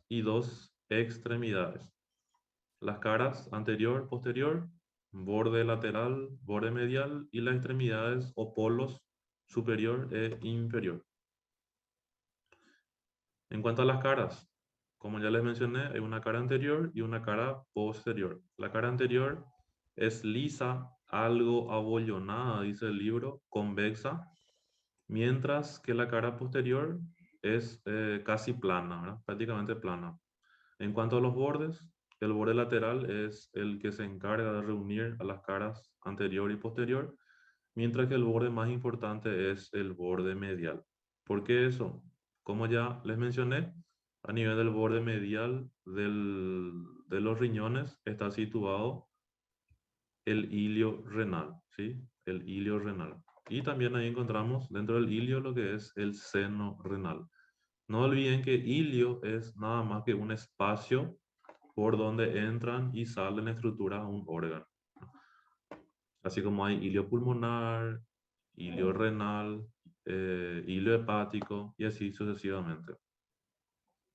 y dos extremidades. Las caras anterior, posterior, borde lateral, borde medial y las extremidades o polos superior e inferior. En cuanto a las caras, como ya les mencioné, hay una cara anterior y una cara posterior. La cara anterior es lisa, algo abollonada, dice el libro, convexa, mientras que la cara posterior es casi plana, ¿verdad? Prácticamente plana. En cuanto a los bordes, el borde lateral es el que se encarga de reunir a las caras anterior y posterior, mientras que el borde más importante es el borde medial. ¿Por qué eso? Como ya les mencioné, a nivel del borde medial de los riñones está situado el hilio renal, ¿sí? El hilio renal. Y también ahí encontramos dentro del hilio lo que es el seno renal. No olviden que hilio es nada más que un espacio por donde entran y salen estructuras a un órgano. Así como hay hilio pulmonar, hilio renal, hilio hepático y así sucesivamente.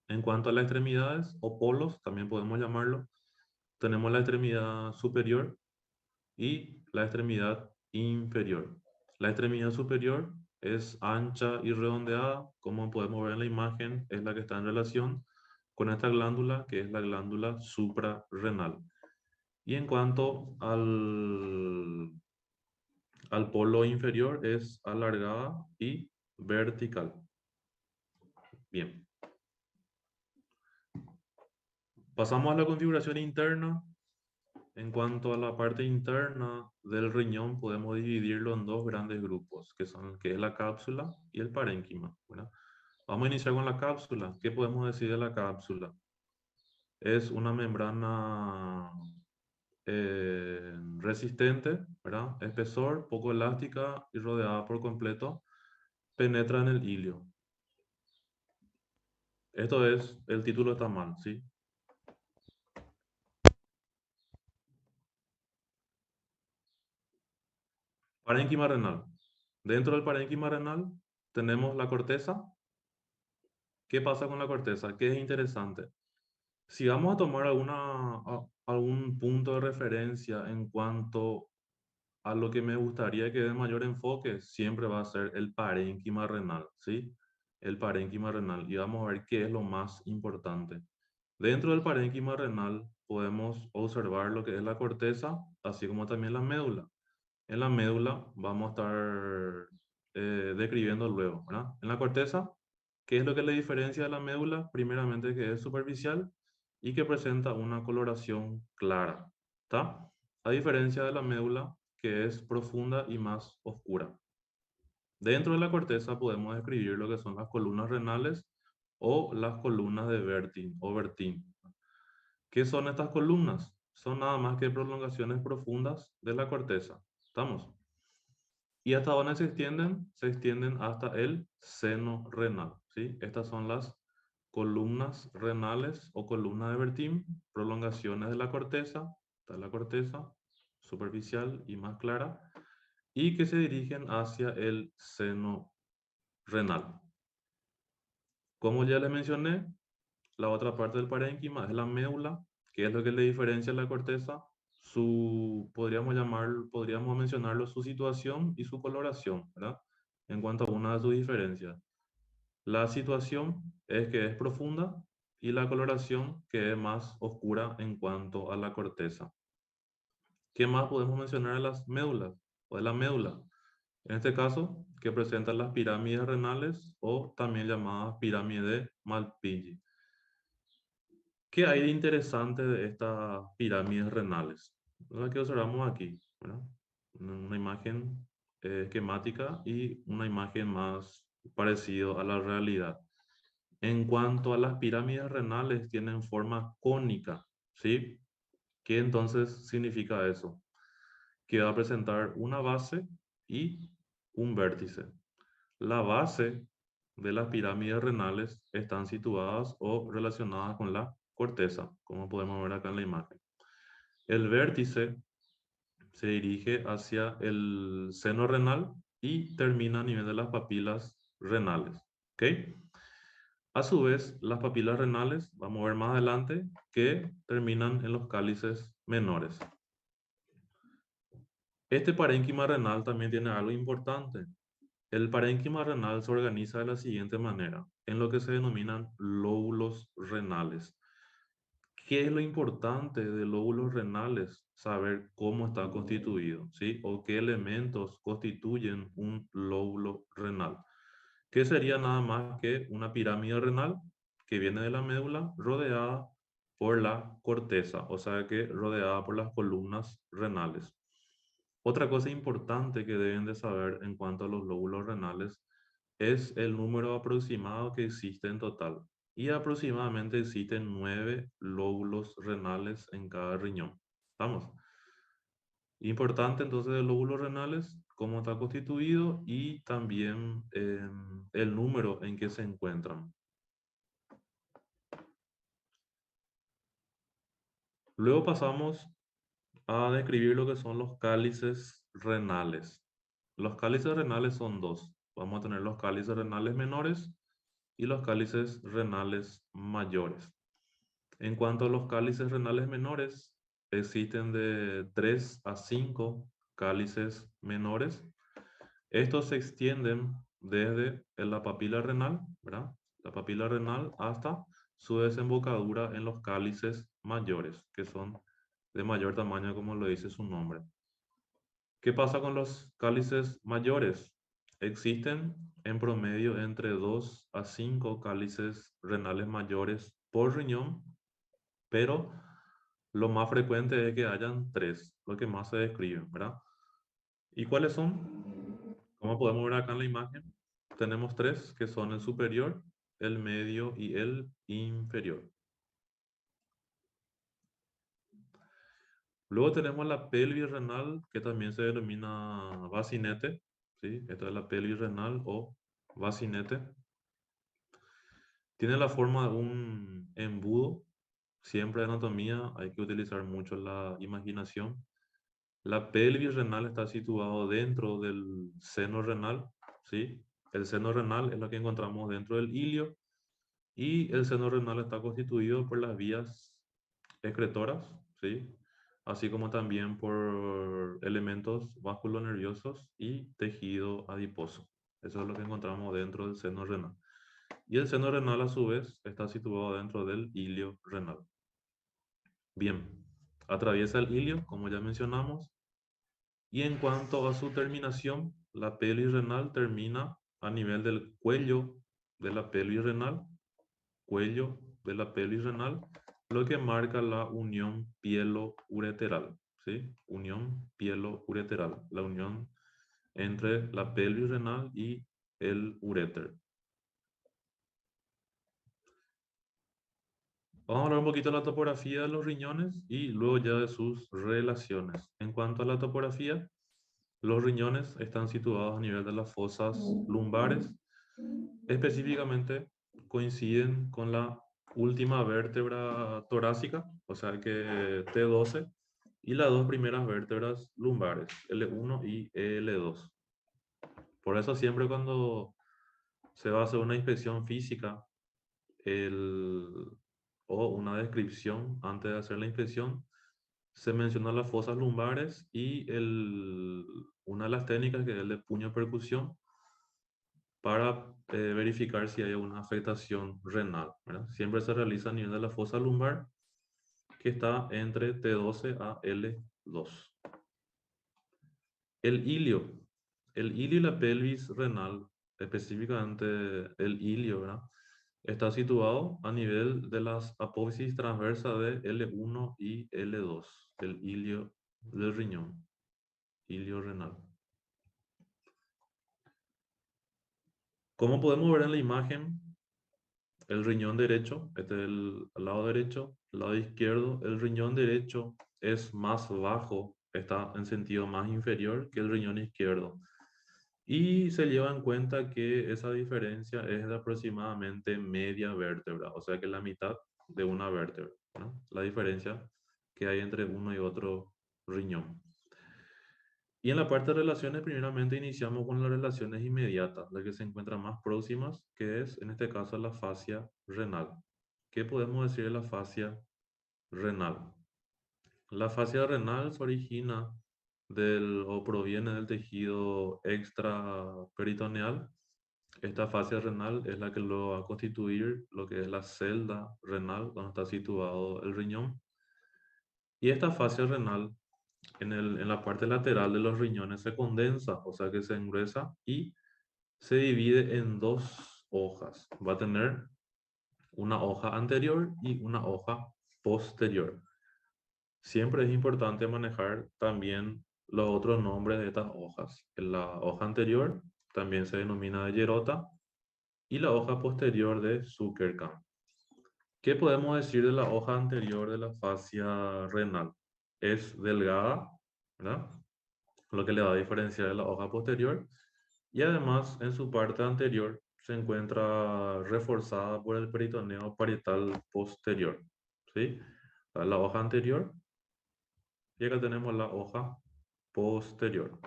En cuanto a las extremidades o polos, también podemos llamarlo, tenemos la extremidad superior y la extremidad inferior. La extremidad superior es ancha y redondeada, como podemos ver en la imagen, es la que está en relación con esta glándula, que es la glándula suprarrenal. Y en cuanto al polo inferior, es alargada y vertical. Bien. Pasamos a la configuración interna. En cuanto a la parte interna del riñón, podemos dividirlo en dos grandes grupos, que es la cápsula y el parénquima, ¿verdad? Vamos a iniciar con la cápsula. ¿Qué podemos decir de la cápsula? Es una membrana resistente, ¿verdad? Espesor, poco elástica y rodeada por completo. Penetra en el hilio. Esto es, el título está mal, ¿sí? Parénquima renal. Dentro del parénquima renal tenemos la corteza. ¿Qué pasa con la corteza? ¿Qué es interesante? Si vamos a tomar algún punto de referencia en cuanto a lo que me gustaría que dé mayor enfoque, siempre va a ser el parénquima renal, ¿sí? El parénquima renal. Y vamos a ver qué es lo más importante. Dentro del parénquima renal podemos observar lo que es la corteza, así como también la médula. En la médula vamos a estar describiendo luego, ¿verdad? En la corteza, ¿qué es lo que le diferencia de la médula? Primeramente que es superficial y que presenta una coloración clara, ¿está? A diferencia de la médula, que es profunda y más oscura. Dentro de la corteza podemos describir lo que son las columnas renales o las columnas de Bertin o Bertin. ¿Qué son estas columnas? Son nada más que prolongaciones profundas de la corteza. ¿Estamos? ¿Y hasta dónde se extienden? Se extienden hasta el seno renal, ¿sí? Estas son las columnas renales o columnas de Bertin, prolongaciones de la corteza, está la corteza superficial y más clara, y que se dirigen hacia el seno renal. Como ya les mencioné, la otra parte del parénquima es la médula, que es lo que le diferencia a la corteza, podríamos mencionarlo, su situación y su coloración, ¿verdad? En cuanto a una de sus diferencias. La situación es que es profunda y la coloración que es más oscura en cuanto a la corteza. ¿Qué más podemos mencionar de las médulas o de la médula? En este caso, que presentan las pirámides renales o también llamadas pirámides de Malpighi. ¿Qué hay de interesante de estas pirámides renales? La que observamos aquí, ¿verdad? Una imagen esquemática y una imagen más parecida a la realidad. En cuanto a las pirámides renales, tienen forma cónica, ¿sí? ¿Qué entonces significa eso? Que va a presentar una base y un vértice. La base de las pirámides renales están situadas o relacionadas con la corteza, como podemos ver acá en la imagen. El vértice se dirige hacia el seno renal y termina a nivel de las papilas renales. ¿Ok? A su vez, las papilas renales, vamos a ver más adelante, que terminan en los cálices menores. Este parénquima renal también tiene algo importante. El parénquima renal se organiza de la siguiente manera, en lo que se denominan lóbulos renales. ¿Qué es lo importante de lóbulos renales? Saber cómo está constituido, ¿sí? O qué elementos constituyen un lóbulo renal. ¿Qué sería nada más que una pirámide renal que viene de la médula rodeada por la corteza, o sea que rodeada por las columnas renales? Otra cosa importante que deben de saber en cuanto a los lóbulos renales es el número aproximado que existe en total. Y aproximadamente existen 9 lóbulos renales en cada riñón. ¿Estamos? Importante entonces el lóbulos renales, cómo está constituido y también el número en que se encuentran. Luego pasamos a describir lo que son los cálices renales. Los cálices renales son dos. Vamos a tener los cálices renales menores y los cálices renales mayores. En cuanto a los cálices renales menores, existen de 3 a 5 cálices menores. Estos se extienden desde la papila renal, ¿verdad? La papila renal hasta su desembocadura en los cálices mayores, que son de mayor tamaño, como lo dice su nombre. ¿Qué pasa con los cálices mayores? Existen en promedio entre 2 a 5 cálices renales mayores por riñón, pero lo más frecuente es que hayan 3, lo que más se describe, ¿verdad? ¿Y cuáles son? Como podemos ver acá en la imagen, tenemos 3 que son el superior, el medio y el inferior. Luego tenemos la pelvis renal, que también se denomina bacinete, ¿sí? Esta es la pelvis renal o bacinete. Tiene la forma de un embudo. Siempre en anatomía hay que utilizar mucho la imaginación. La pelvis renal está situado dentro del seno renal, ¿sí? El seno renal es lo que encontramos dentro del ilio y el seno renal está constituido por las vías excretoras, ¿sí? Así como también por elementos vasculonerviosos y tejido adiposo. Eso es lo que encontramos dentro del seno renal. Y el seno renal a su vez está situado dentro del ilio renal. Bien, atraviesa el ilio, como ya mencionamos, y en cuanto a su terminación, la pelvis renal termina a nivel del cuello de la pelvis renal, cuello de la pelvis renal, lo que marca la unión pielo-ureteral, ¿sí? Unión pielo-ureteral, la unión entre la pelvis renal y el uréter. Vamos a hablar un poquito de la topografía de los riñones y luego ya de sus relaciones. En cuanto a la topografía, los riñones están situados a nivel de las fosas lumbares. Específicamente coinciden con la última vértebra torácica, o sea que T12, y las dos primeras vértebras lumbares, L1 y L2. Por eso siempre cuando se va a hacer una inspección física el, o una descripción antes de hacer la inspección, se mencionan las fosas lumbares y una de las técnicas que es el de puño de percusión para verificar si hay alguna afectación renal, ¿verdad? Siempre se realiza a nivel de la fosa lumbar, que está entre T12 a L2. El ilio. El ilio y la pelvis renal, específicamente el ilio, ¿verdad? Está situado a nivel de las apófisis transversas de L1 y L2, el ilio del riñón, ilio renal. Como podemos ver en la imagen, el riñón derecho, este es el lado derecho, el lado izquierdo, el riñón derecho es más bajo, está en sentido más inferior que el riñón izquierdo. Y se lleva en cuenta que esa diferencia es de aproximadamente media vértebra, o sea que la mitad de una vértebra, ¿no? La diferencia que hay entre uno y otro riñón. Y en la parte de relaciones, primeramente iniciamos con las relaciones inmediatas, las que se encuentran más próximas, que es en este caso la fascia renal. ¿Qué podemos decir de la fascia renal? La fascia renal se origina o proviene del tejido extraperitoneal. Esta fascia renal es la que lo va a constituir lo que es la celda renal, donde está situado el riñón. Y esta fascia renal en la parte lateral de los riñones se condensa, o sea que se engruesa y se divide en dos hojas. Va a tener una hoja anterior y una hoja posterior. Siempre es importante manejar también los otros nombres de estas hojas. La hoja anterior también se denomina de Gerota y la hoja posterior de Zuckerkamp. ¿Qué podemos decir de la hoja anterior de la fascia renal? Es delgada, ¿verdad? Lo que le va a diferenciar de la hoja posterior. Y además, en su parte anterior se encuentra reforzada por el peritoneo parietal posterior. ¿Sí? La hoja anterior y acá tenemos la hoja posterior.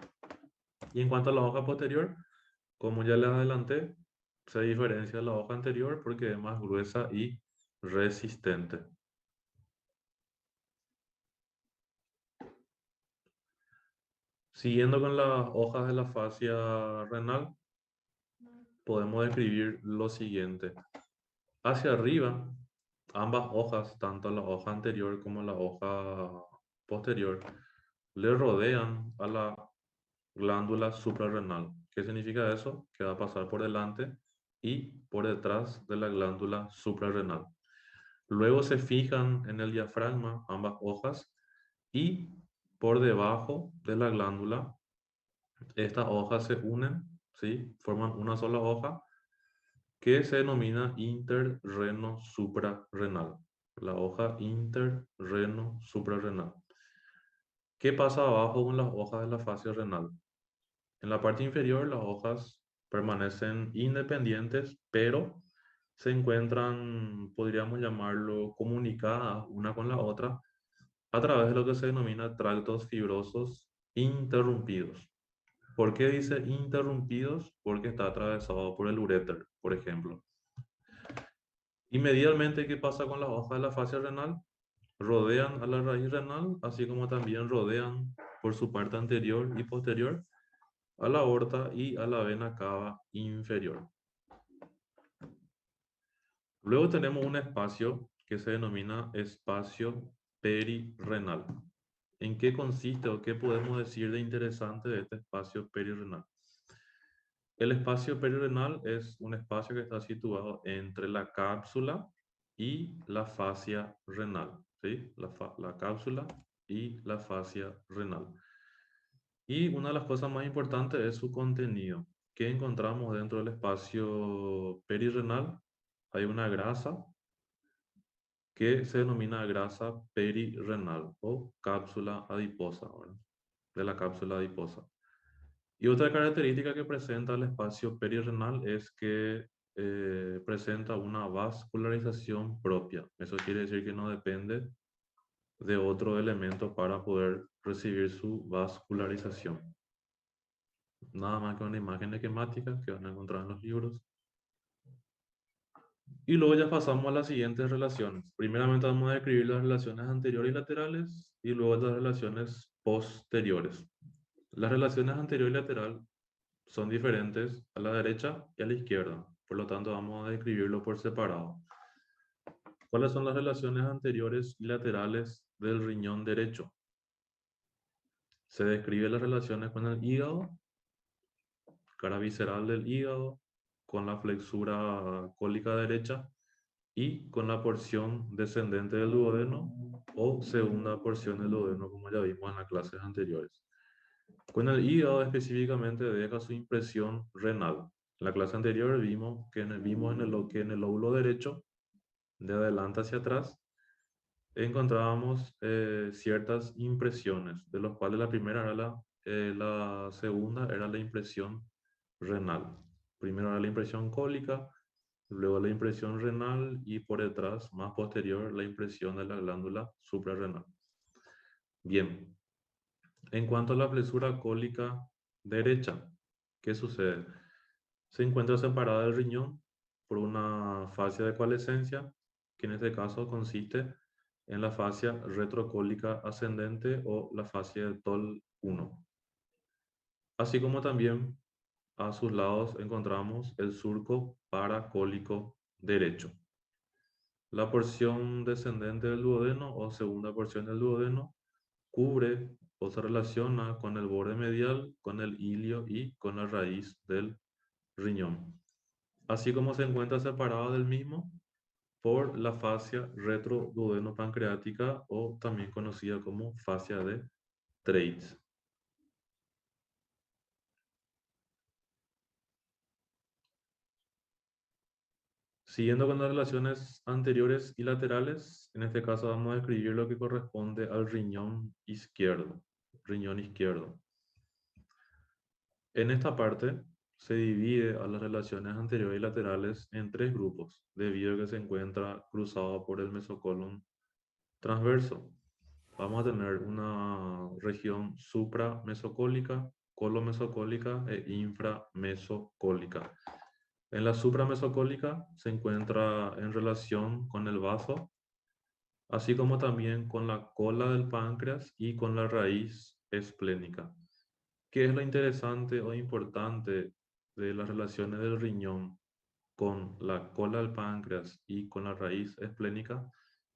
Y en cuanto a la hoja posterior, como ya les adelanté, se diferencia de la hoja anterior porque es más gruesa y resistente. Siguiendo con las hojas de la fascia renal, podemos describir lo siguiente. Hacia arriba, ambas hojas, tanto la hoja anterior como la hoja posterior, le rodean a la glándula suprarrenal. ¿Qué significa eso? Que va a pasar por delante y por detrás de la glándula suprarrenal. Luego se fijan en el diafragma ambas hojas y por debajo de la glándula estas hojas se unen, ¿sí? Forman una sola hoja que se denomina interreno suprarrenal. La hoja interreno suprarrenal. ¿Qué pasa abajo con las hojas de la fascia renal? En la parte inferior las hojas permanecen independientes, pero se encuentran, podríamos llamarlo, comunicadas una con la otra a través de lo que se denomina tractos fibrosos interrumpidos. ¿Por qué dice interrumpidos? Porque está atravesado por el uréter, por ejemplo. Y medialmente, ¿qué pasa con las hojas de la fascia renal? Rodean a la raíz renal, así como también rodean por su parte anterior y posterior a la aorta y a la vena cava inferior. Luego tenemos un espacio que se denomina espacio perirrenal. ¿En qué consiste o qué podemos decir de interesante de este espacio perirrenal? El espacio perirrenal es un espacio que está situado entre la cápsula y la fascia renal, ¿sí? La cápsula y la fascia renal. Y una de las cosas más importantes es su contenido. ¿Qué encontramos dentro del espacio perirrenal? Hay una grasa que se denomina grasa perirrenal o cápsula adiposa, ¿verdad? De la cápsula adiposa. Y otra característica que presenta el espacio perirrenal es que presenta una vascularización propia. Eso quiere decir que no depende de otro elemento para poder recibir su vascularización. Nada más que una imagen esquemática que van a encontrar en los libros. Y luego ya pasamos a las siguientes relaciones. Primeramente vamos a describir las relaciones anteriores y laterales y luego las relaciones posteriores. Las relaciones anterior y lateral son diferentes a la derecha y a la izquierda. Por lo tanto, vamos a describirlo por separado. ¿Cuáles son las relaciones anteriores y laterales del riñón derecho? Se describe las relaciones con el hígado, cara visceral del hígado, con la flexura cólica derecha y con la porción descendente del duodeno o segunda porción del duodeno, como ya vimos en las clases anteriores. Con el hígado específicamente deja su impresión renal. En la clase anterior vimos que en el lóbulo derecho, de adelante hacia atrás, encontrábamos ciertas impresiones, de los cuales la primera era la segunda era la impresión renal. Primero era la impresión cólica, luego la impresión renal y por detrás, más posterior, la impresión de la glándula suprarrenal. Bien, En cuanto a la flexura cólica derecha, ¿qué sucede? Se encuentra separada del riñón por una fascia de coalescencia, que en este caso consiste en la fascia retrocólica ascendente o la fascia de Toll 1. Así como también a sus lados encontramos el surco paracólico derecho. La porción descendente del duodeno o segunda porción del duodeno cubre o se relaciona con el borde medial, con el ilio y con la raíz del riñón, así como se encuentra separada del mismo por la fascia retroduodeno-pancreática o también conocida como fascia de Treitz. Siguiendo con las relaciones anteriores y laterales, en este caso vamos a describir lo que corresponde al riñón izquierdo. Riñón izquierdo. En esta parte se divide a las relaciones anteriores y laterales en tres grupos, debido a que se encuentra cruzado por el mesocolon transverso. Vamos a tener una región supramesocólica, colomesocólica e inframesocólica. En la supramesocólica se encuentra en relación con el bazo, así como también con la cola del páncreas y con la raíz esplénica. ¿Qué es lo interesante o importante de las relaciones del riñón con la cola del páncreas y con la raíz esplénica?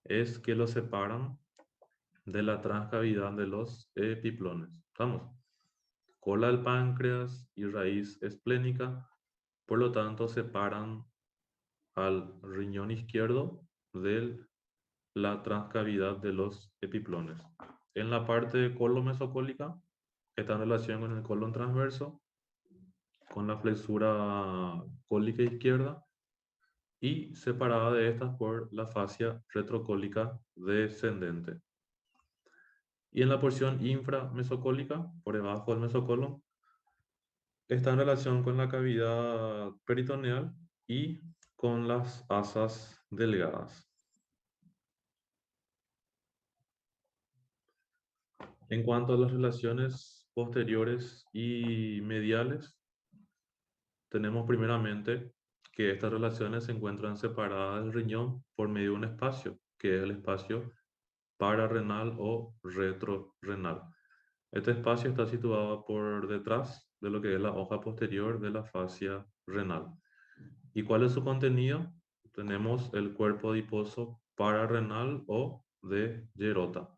Es que lo separan de la transcavidad de los epiplones. ¿Estamos? Cola del páncreas y raíz esplénica, por lo tanto, separan al riñón izquierdo de la transcavidad de los epiplones. En la parte colon-mesocólica está en relación con el colon transverso, con la flexura cólica izquierda y separada de estas por la fascia retrocólica descendente. Y en la porción inframesocólica, por debajo del mesocolon, está en relación con la cavidad peritoneal y con las asas delgadas. En cuanto a las relaciones posteriores y mediales, tenemos primeramente que estas relaciones se encuentran separadas del riñón por medio de un espacio, que es el espacio pararrenal o retrorrenal. Este espacio está situado por detrás de lo que es la hoja posterior de la fascia renal. ¿Y cuál es su contenido? Tenemos el cuerpo adiposo pararrenal o de Gerota.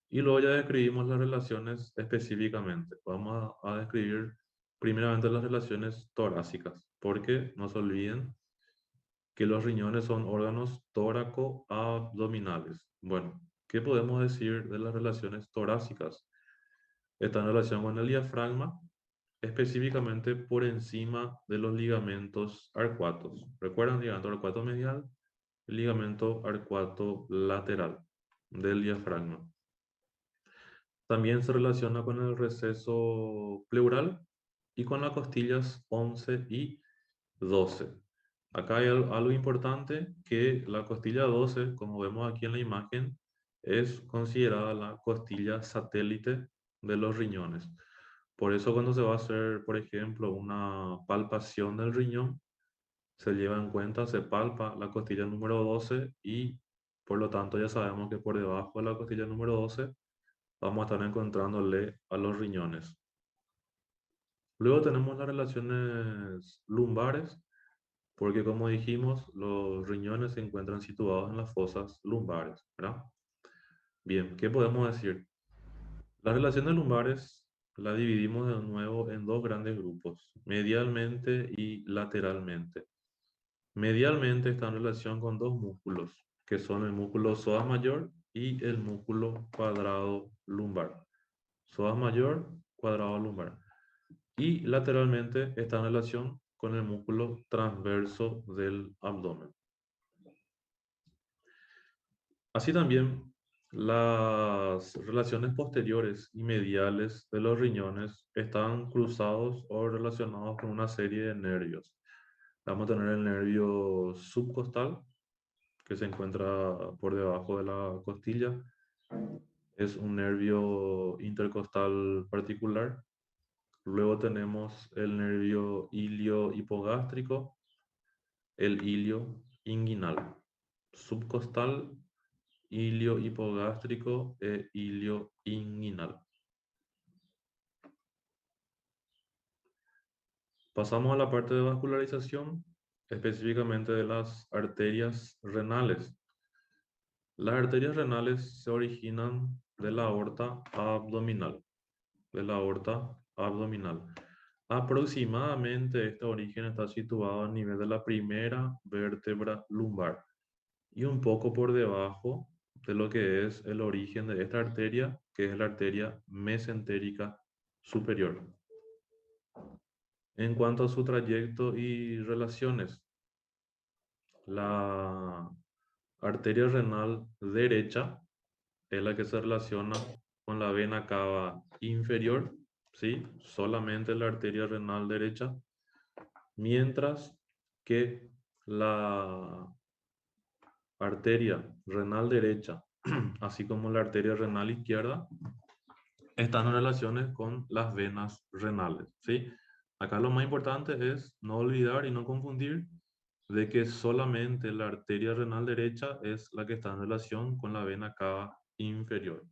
Y luego ya describimos las relaciones específicamente. Vamos a describir primeramente las relaciones torácicas, porque no se olviden que los riñones son órganos tóraco-abdominales. Bueno, ¿qué podemos decir de las relaciones torácicas? Está en relación con el diafragma, específicamente por encima de los ligamentos arcuatos. ¿Recuerdan el ligamento arcuato medial? El ligamento arcuato lateral del diafragma. También se relaciona con el receso pleural y con las costillas 11 y 12. Acá hay algo importante, que la costilla 12, como vemos aquí en la imagen, es considerada la costilla satélite de los riñones. Por eso cuando se va a hacer, por ejemplo, una palpación del riñón, se lleva en cuenta, se palpa la costilla número 12 y por lo tanto ya sabemos que por debajo de la costilla número 12 vamos a estar encontrándole a los riñones. Luego tenemos las relaciones lumbares, porque como dijimos, los riñones se encuentran situados en las fosas lumbares, ¿verdad? Bien, ¿qué podemos decir? Las relaciones lumbares las dividimos de nuevo en dos grandes grupos, medialmente y lateralmente. Medialmente está en relación con dos músculos, que son el músculo psoas mayor y el músculo cuadrado lumbar. Psoas mayor, cuadrado lumbar. Y lateralmente está en relación con el músculo transverso del abdomen. Así también, las relaciones posteriores y mediales de los riñones están cruzados o relacionados con una serie de nervios. Vamos a tener el nervio subcostal, que se encuentra por debajo de la costilla, es un nervio intercostal particular. Luego tenemos el nervio ilio-hipogástrico, el ilio inguinal, subcostal, ilio-hipogástrico e ilio inguinal. Pasamos a la parte de vascularización, específicamente de las arterias renales. Las arterias renales se originan de la aorta abdominal, de la aorta abdominal. Aproximadamente este origen está situado a nivel de la primera vértebra lumbar y un poco por debajo de lo que es el origen de esta arteria, que es la arteria mesentérica superior. En cuanto a su trayecto y relaciones, la arteria renal derecha es la que se relaciona con la vena cava inferior, ¿sí? Solamente la arteria renal derecha, mientras que la arteria renal derecha, así como la arteria renal izquierda, están en relaciones con las venas renales, ¿sí? Acá lo más importante es no olvidar y no confundir de que solamente la arteria renal derecha es la que está en relación con la vena cava inferior.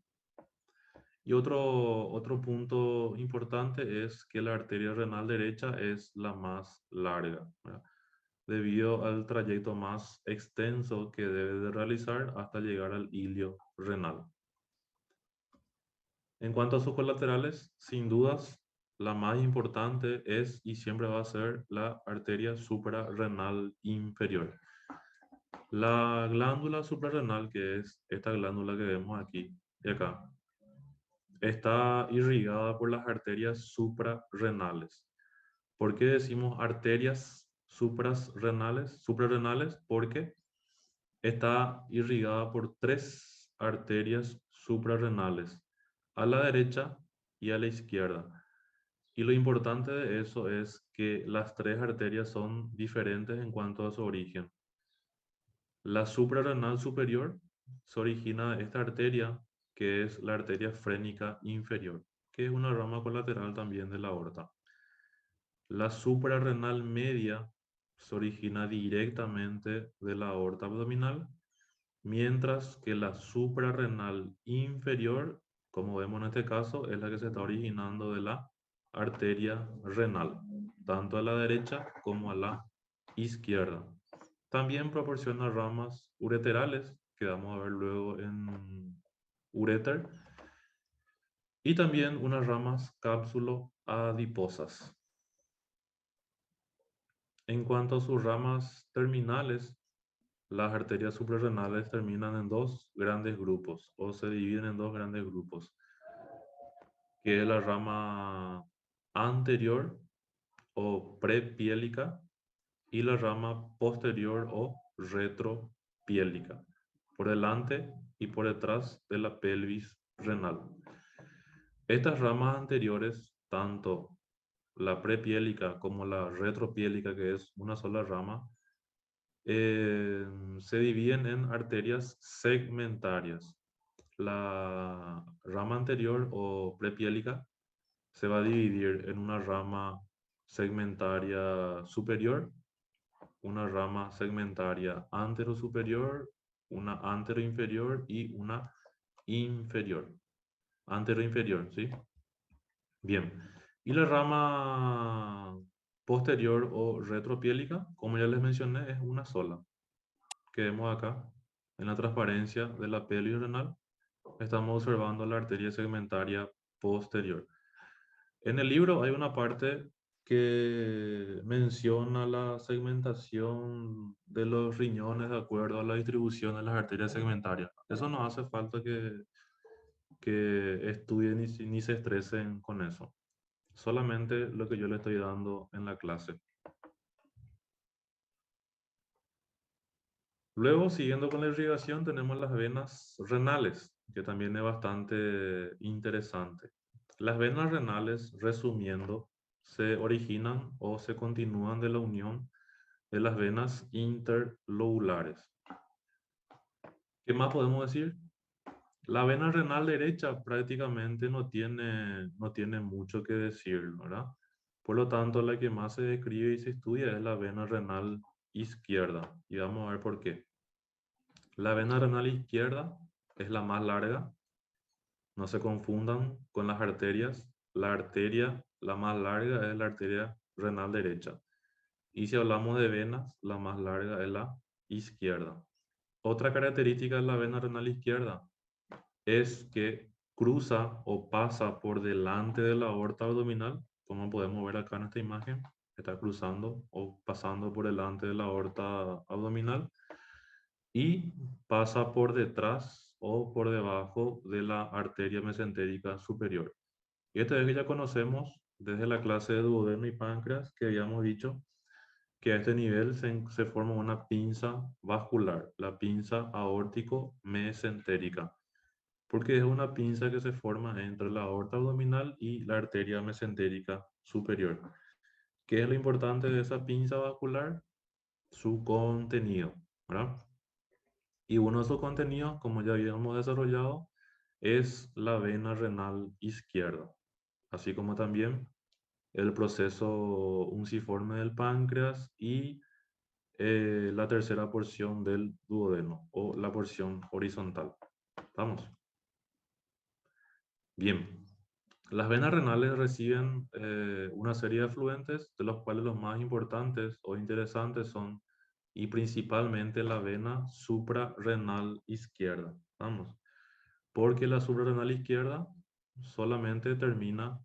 Y otro punto importante es que la arteria renal derecha es la más larga, ¿verdad? Debido al trayecto más extenso que debe de realizar hasta llegar al ilio renal. En cuanto a sus colaterales, sin dudas, la más importante es y siempre va a ser la arteria suprarrenal inferior. La glándula suprarrenal, que es esta glándula que vemos aquí y acá, está irrigada por las arterias suprarrenales. ¿Por qué decimos arterias suprarrenales? Suprarrenales porque está irrigada por tres arterias suprarrenales, a la derecha y a la izquierda. Y lo importante de eso es que las tres arterias son diferentes en cuanto a su origen. La suprarrenal superior se origina de esta arteria, que es la arteria frénica inferior, que es una rama colateral también de la aorta. La suprarrenal media se origina directamente de la aorta abdominal, mientras que la suprarrenal inferior, como vemos en este caso, es la que se está originando de la arteria renal, tanto a la derecha como a la izquierda. También proporciona ramas ureterales, que vamos a ver luego en uréter, y también unas ramas cápsulo-adiposas. En cuanto a sus ramas terminales, las arterias suprarrenales terminan en dos grandes grupos, o se dividen en dos grandes grupos, que es la rama anterior o prepiélica y la rama posterior o retropiélica, por delante y por detrás de la pelvis renal. Estas ramas anteriores, tanto la prepiélica como la retropiélica, que es una sola rama, se dividen en arterias segmentarias. La rama anterior o prepiélica se va a dividir en una rama segmentaria superior, una rama segmentaria anterosuperior, una anteroinferior y una inferior. Anteroinferior, ¿sí? Bien. Y la rama posterior o retropiélica, como ya les mencioné, es una sola, que vemos acá en la transparencia de la pelvis renal. Estamos observando la arteria segmentaria posterior. En el libro hay una parte que menciona la segmentación de los riñones de acuerdo a la distribución de las arterias segmentarias. Eso no hace falta que estudien ni se estresen con eso. Solamente lo que yo le estoy dando en la clase. Luego, siguiendo con la irrigación, tenemos las venas renales, que también es bastante interesante. Las venas renales, resumiendo, se originan o se continúan de la unión de las venas interlobulares. ¿Qué más podemos decir? La vena renal derecha prácticamente no tiene mucho que decir, ¿verdad? Por lo tanto, la que más se describe y se estudia es la vena renal izquierda. Y vamos a ver por qué. La vena renal izquierda es la más larga. No se confundan con las arterias. La arteria, la más larga, es la arteria renal derecha. Y si hablamos de venas, la más larga es la izquierda. Otra característica de la vena renal izquierda es que cruza o pasa por delante de la aorta abdominal, como podemos ver acá en esta imagen, está cruzando o pasando por delante de la aorta abdominal y pasa por detrás o por debajo de la arteria mesentérica superior. Y esta es que ya conocemos desde la clase de duodeno y páncreas que habíamos dicho que a este nivel se forma una pinza vascular, la pinza aórtico-mesentérica, porque es una pinza que se forma entre la aorta abdominal y la arteria mesentérica superior. ¿Qué es lo importante de esa pinza vascular? Su contenido, ¿verdad? Y uno de sus contenidos, como ya habíamos desarrollado, es la vena renal izquierda, así como también el proceso unciforme del páncreas y la tercera porción del duodeno o la porción horizontal. ¿Vamos? Bien. Las venas renales reciben una serie de afluentes, de los cuales los más importantes o interesantes son, y principalmente la vena suprarrenal izquierda. Vamos. Porque la suprarrenal izquierda solamente termina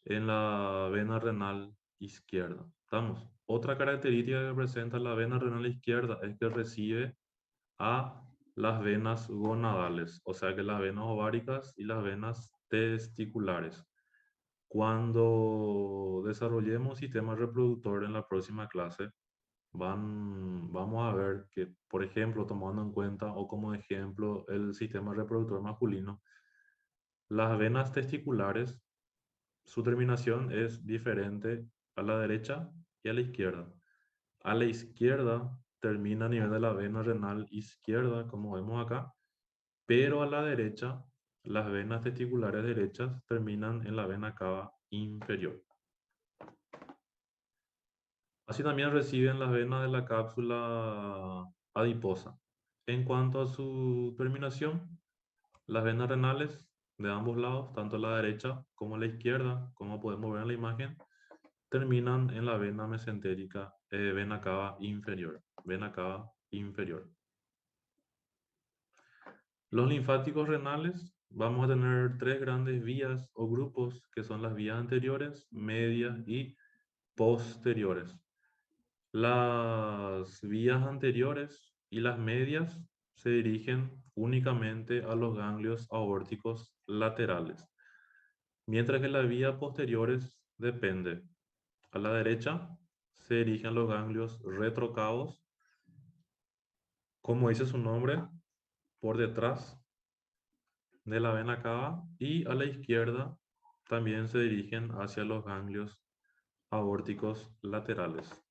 en la vena renal izquierda. ¿Estamos? Otra característica que presenta la vena renal izquierda es que recibe a las venas gonadales, o sea que las venas ováricas y las venas testiculares. Cuando desarrollemos sistema reproductor en la próxima clase, vamos a ver que, por ejemplo, tomando en cuenta o como ejemplo el sistema reproductor masculino, las venas testiculares, su terminación es diferente a la derecha y a la izquierda. A la izquierda termina a nivel de la vena renal izquierda, como vemos acá, pero a la derecha, las venas testiculares derechas terminan en la vena cava inferior. Así también reciben las venas de la cápsula adiposa. En cuanto a su terminación, las venas renales de ambos lados, tanto la derecha como la izquierda, como podemos ver en la imagen, terminan en la vena mesentérica, vena cava inferior. Vena cava inferior. Los linfáticos renales, vamos a tener tres grandes vías o grupos que son las vías anteriores, medias y posteriores. Las vías anteriores y las medias se dirigen únicamente a los ganglios aórticos laterales, mientras que las vías posteriores depende. A la derecha se dirigen los ganglios retrocavos, como dice su nombre, por detrás de la vena cava, y a la izquierda también se dirigen hacia los ganglios aórticos laterales.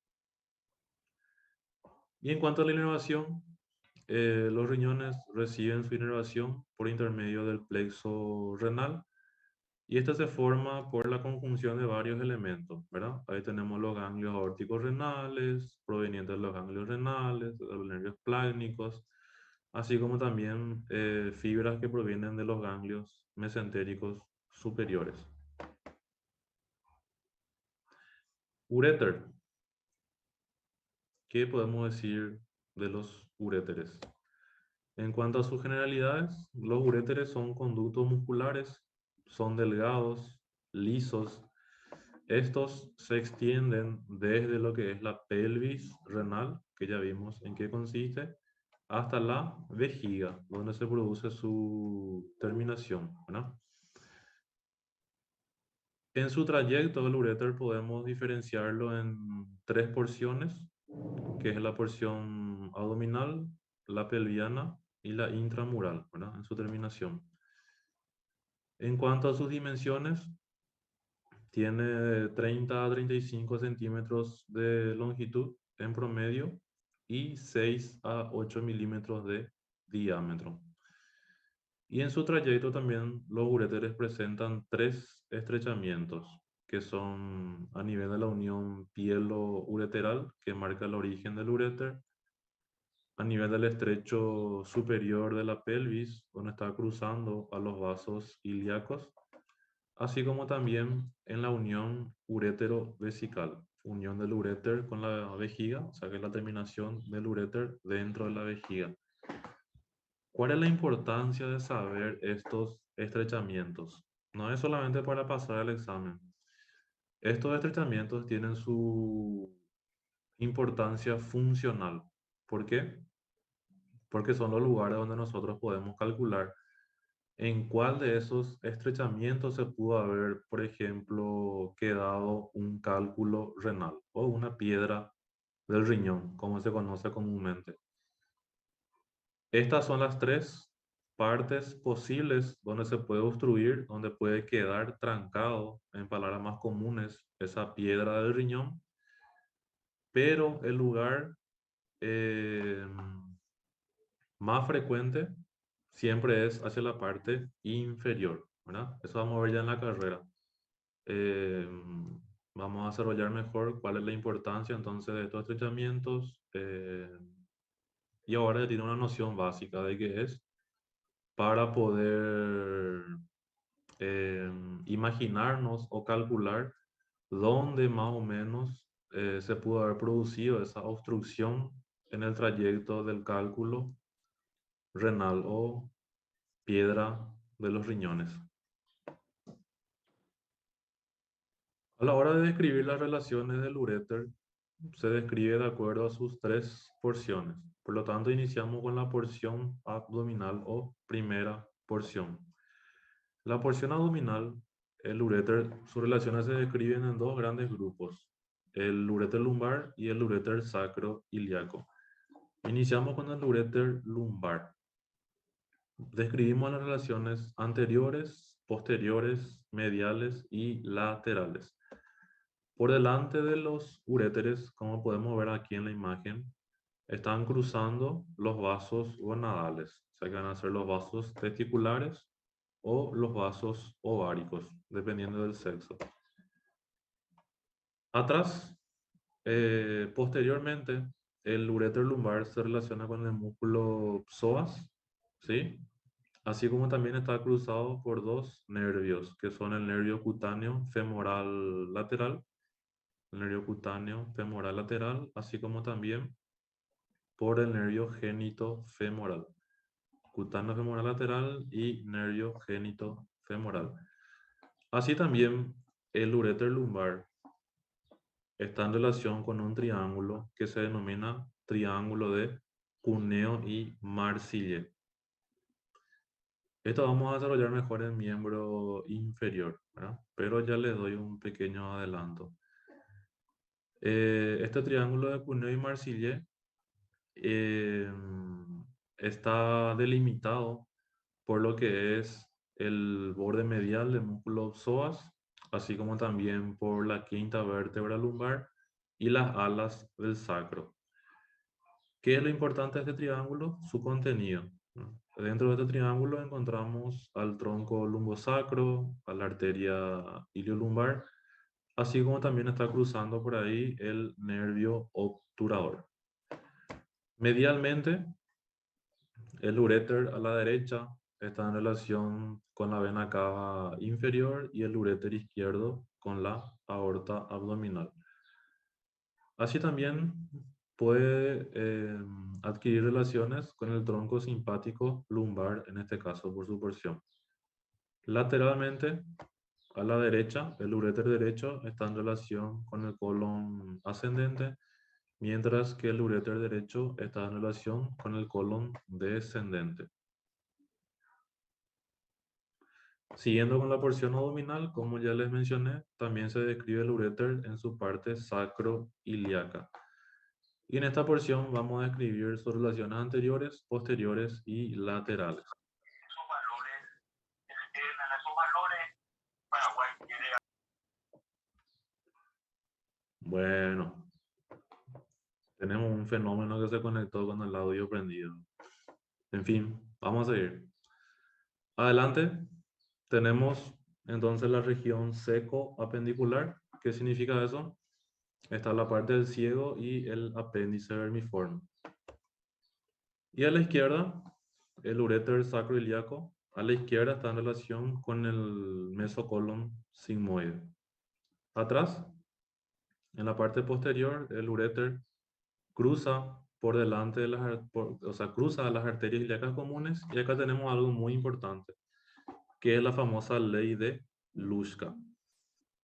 Y en cuanto a la inervación, los riñones reciben su inervación por intermedio del plexo renal y esta se forma por la conjunción de varios elementos, ¿verdad? Ahí tenemos los ganglios aórticos renales, provenientes de los ganglios renales, de los nervios plánicos, así como también fibras que provienen de los ganglios mesentéricos superiores. Uréter. ¿Qué podemos decir de los uréteres? En cuanto a sus generalidades, los uréteres son conductos musculares, son delgados, lisos. Estos se extienden desde lo que es la pelvis renal, que ya vimos en qué consiste, hasta la vejiga, donde se produce su terminación, ¿verdad? En su trayecto, el uréter podemos diferenciarlo en tres porciones, que es la porción abdominal, la pelviana y la intramural, ¿verdad? En su terminación. En cuanto a sus dimensiones, tiene 30 a 35 centímetros de longitud en promedio y 6 a 8 milímetros de diámetro. Y en su trayecto también los uréteres presentan tres estrechamientos, que son a nivel de la unión pielo-ureteral, que marca el origen del uréter, a nivel del estrecho superior de la pelvis, donde está cruzando a los vasos ilíacos, así como también en la unión urétero-vesical, unión del uréter con la vejiga, o sea que es la terminación del uréter dentro de la vejiga. ¿Cuál es la importancia de saber estos estrechamientos? No es solamente para pasar el examen. Estos estrechamientos tienen su importancia funcional. ¿Por qué? Porque son los lugares donde nosotros podemos calcular en cuál de esos estrechamientos se pudo haber, por ejemplo, quedado un cálculo renal o una piedra del riñón, como se conoce comúnmente. Estas son las tres partes posibles donde se puede obstruir, donde puede quedar trancado, en palabras más comunes, esa piedra del riñón, pero el lugar eh, más frecuente siempre es hacia la parte inferior, ¿verdad? Eso vamos a ver ya en la carrera. Eh, Vamos a desarrollar mejor cuál es la importancia entonces de estos estrechamientos y ahora ya tiene una noción básica de qué es para poder eh, imaginarnos o calcular dónde más o menos se pudo haber producido esa obstrucción en el trayecto del cálculo renal o piedra de los riñones. A la hora de describir las relaciones del uréter, se describe de acuerdo a sus tres porciones. Por lo tanto, iniciamos con la porción abdominal o primera porción. La porción abdominal, el uréter, sus relaciones se describen en dos grandes grupos, el uréter lumbar y el uréter sacro-ilíaco. Iniciamos con el uréter lumbar. Describimos las relaciones anteriores, posteriores, mediales y laterales. Por delante de los uréteres, como podemos ver aquí en la imagen, están cruzando los vasos gonadales, o sea que van a ser los vasos testiculares o los vasos ováricos, dependiendo del sexo. Atrás, posteriormente, el uréter lumbar se relaciona con el músculo psoas, ¿sí? Así como también está cruzado por dos nervios, que son el nervio cutáneo femoral lateral, el nervio cutáneo femoral lateral, así como también por el nervio génito femoral, cutáneo femoral lateral y nervio génito femoral. Así también el uréter lumbar está en relación con un triángulo que se denomina triángulo de Cuneo y Marsillet. Esto vamos a desarrollar mejor en miembro inferior, ¿verdad? Pero ya les doy un pequeño adelanto. Este triángulo de Cuneo y Marsillet eh, está delimitado por lo que es el borde medial del músculo psoas, así como también por la quinta vértebra lumbar y las alas del sacro. ¿Qué es lo importante de este triángulo? Su contenido, ¿no? Dentro de este triángulo encontramos al tronco lumbosacro, a la arteria iliolumbar, así como también está cruzando por ahí el nervio obturador. Medialmente, el uréter a la derecha está en relación con la vena cava inferior y el uréter izquierdo con la aorta abdominal. Así también puede adquirir relaciones con el tronco simpático lumbar, en este caso por su porción. Lateralmente, a la derecha, el uréter derecho está en relación con el colon ascendente, mientras que el uréter derecho está en relación con el colon descendente. Siguiendo con la porción abdominal, como ya les mencioné, también se describe el uréter en su parte sacro-ilíaca. Y en esta porción vamos a describir sus relaciones anteriores, posteriores y laterales. Bueno, tenemos un fenómeno que se conectó con el audio prendido. En fin, vamos a seguir. Adelante tenemos entonces la región seco-apendicular. ¿Qué significa eso? Está la parte del ciego y el apéndice vermiforme. Y a la izquierda, el uréter sacroiliaco. A la izquierda está en relación con el mesocolon sigmoide. Atrás, en la parte posterior, el uréter cruza por delante de o sea, cruza las arterias ilíacas comunes. Y acá tenemos algo muy importante, que es la famosa ley de Luschka.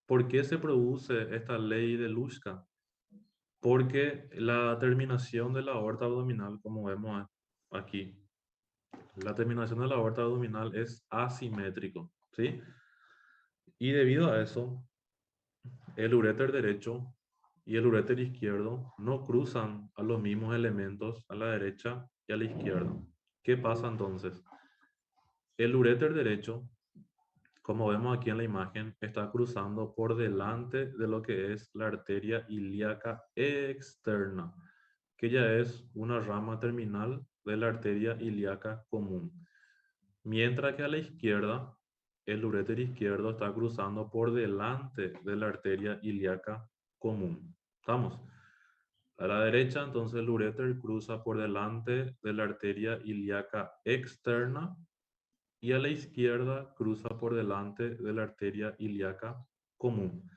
¿Por qué se produce esta ley de Luschka? Porque la terminación de la aorta abdominal, como vemos aquí, la terminación de la aorta abdominal es asimétrico, ¿sí? Y debido a eso, el uréter derecho y el uréter izquierdo no cruzan a los mismos elementos a la derecha y a la izquierda. ¿Qué pasa entonces? El uréter derecho, como vemos aquí en la imagen, está cruzando por delante de lo que es la arteria ilíaca externa, que ya es una rama terminal de la arteria ilíaca común. Mientras que a la izquierda, el uréter izquierdo está cruzando por delante de la arteria ilíaca común. ¿Estamos? A la derecha, entonces el uréter cruza por delante de la arteria ilíaca externa y a la izquierda cruza por delante de la arteria ilíaca común.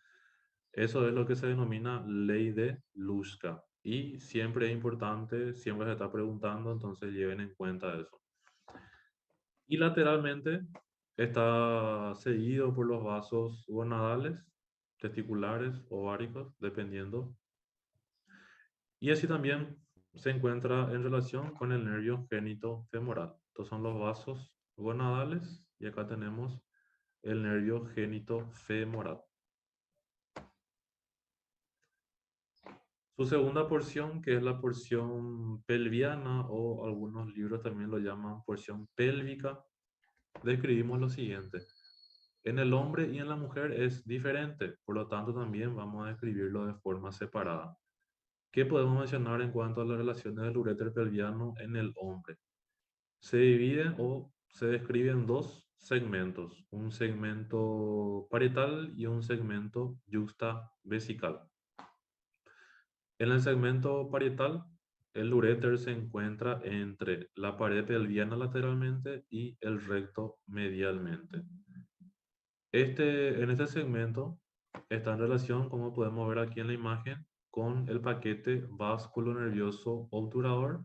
Eso es lo que se denomina ley de Luschka. Y siempre es importante, siempre se está preguntando, entonces lleven en cuenta eso. Y lateralmente está seguido por los vasos gonadales, testiculares, ováricos, dependiendo. Y así también se encuentra en relación con el nervio génito femoral. Estos son los vasos gonadales y acá tenemos el nervio génito femoral. Su segunda porción, que es la porción pelviana, o algunos libros también lo llaman porción pélvica, describimos lo siguiente. En el hombre y en la mujer es diferente, por lo tanto también vamos a describirlo de forma separada. ¿Qué podemos mencionar en cuanto a las relaciones del uréter pelviano en el hombre? Se divide o se describe en dos segmentos, un segmento parietal y un segmento yuxtavesical. En el segmento parietal, el uréter se encuentra entre la pared pelviana lateralmente y el recto medialmente. En este segmento está en relación, como podemos ver aquí en la imagen, con el paquete vasculonervioso obturador,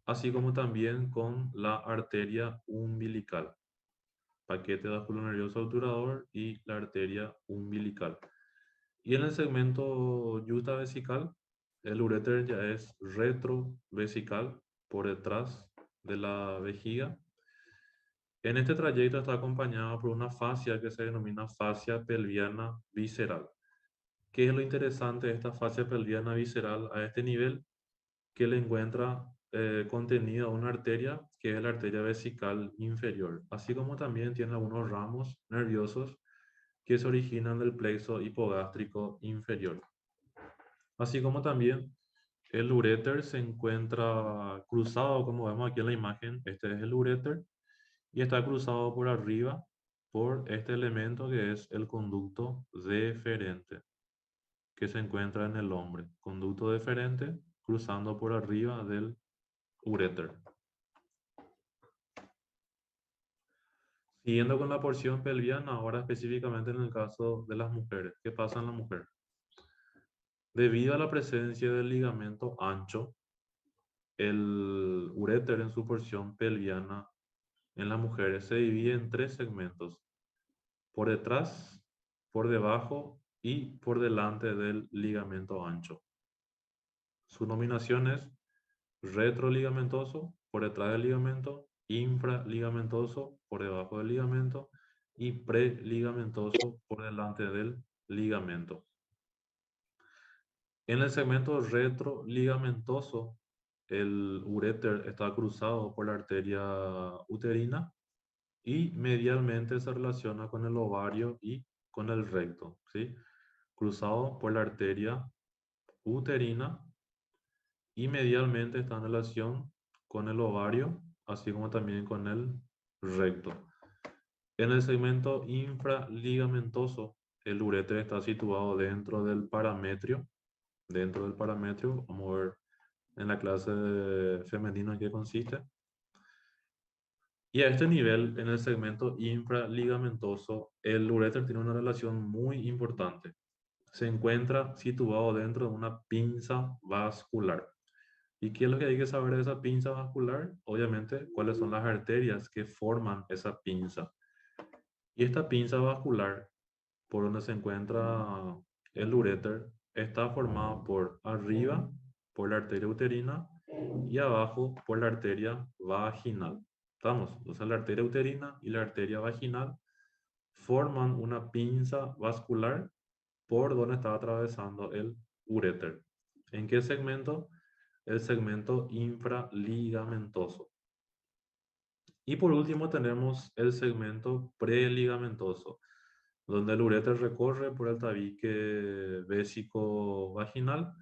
así como también con la arteria umbilical. Paquete vasculonervioso obturador y la arteria umbilical. Y en el segmento yuxtavesical, el uréter ya es retrovesical, por detrás de la vejiga. En este trayecto está acompañado por una fascia que se denomina fascia pelviana visceral. ¿Qué es lo interesante de esta fascia pelviana visceral a este nivel? Que le encuentra contenida una arteria, que es la arteria vesical inferior, así como también tiene algunos ramos nerviosos que se originan del plexo hipogástrico inferior. Así como también el uréter se encuentra cruzado, como vemos aquí en la imagen, este es el uréter, y está cruzado por arriba por este elemento que es el conducto deferente, que se encuentra en el hombre. Conducto deferente cruzando por arriba del uréter. Siguiendo con la porción pelviana, ahora específicamente en el caso de las mujeres. ¿Qué pasa en la mujer? Debido a la presencia del ligamento ancho, el uréter en su porción pelviana en las mujeres se divide en tres segmentos: por detrás, por debajo y por delante del ligamento ancho. Su nominación es retroligamentoso, por detrás del ligamento; infraligamentoso, por debajo del ligamento; y preligamentoso, por delante del ligamento. En el segmento retroligamentoso, el uréter está cruzado por la arteria uterina y medialmente se relaciona con el ovario y con el recto, ¿sí? Cruzado por la arteria uterina y medialmente está en relación con el ovario, así como también con el recto. En el segmento infraligamentoso, el uréter está situado dentro del parametrio. Vamos a ver en la clase femenina en qué consiste. Y a este nivel, en el segmento infraligamentoso, el uréter tiene una relación muy importante. Se encuentra situado dentro de una pinza vascular. ¿Y qué es lo que hay que saber de esa pinza vascular? Obviamente, cuáles son las arterias que forman esa pinza. Y esta pinza vascular, por donde se encuentra el uréter, está formada por arriba, por la arteria uterina, y abajo, por la arteria vaginal. ¿Estamos? O sea, la arteria uterina y la arteria vaginal forman una pinza vascular por donde está atravesando el uréter. ¿En qué segmento? El segmento infraligamentoso. Y por último tenemos el segmento preligamentoso, donde el uréter recorre por el tabique vésico vaginal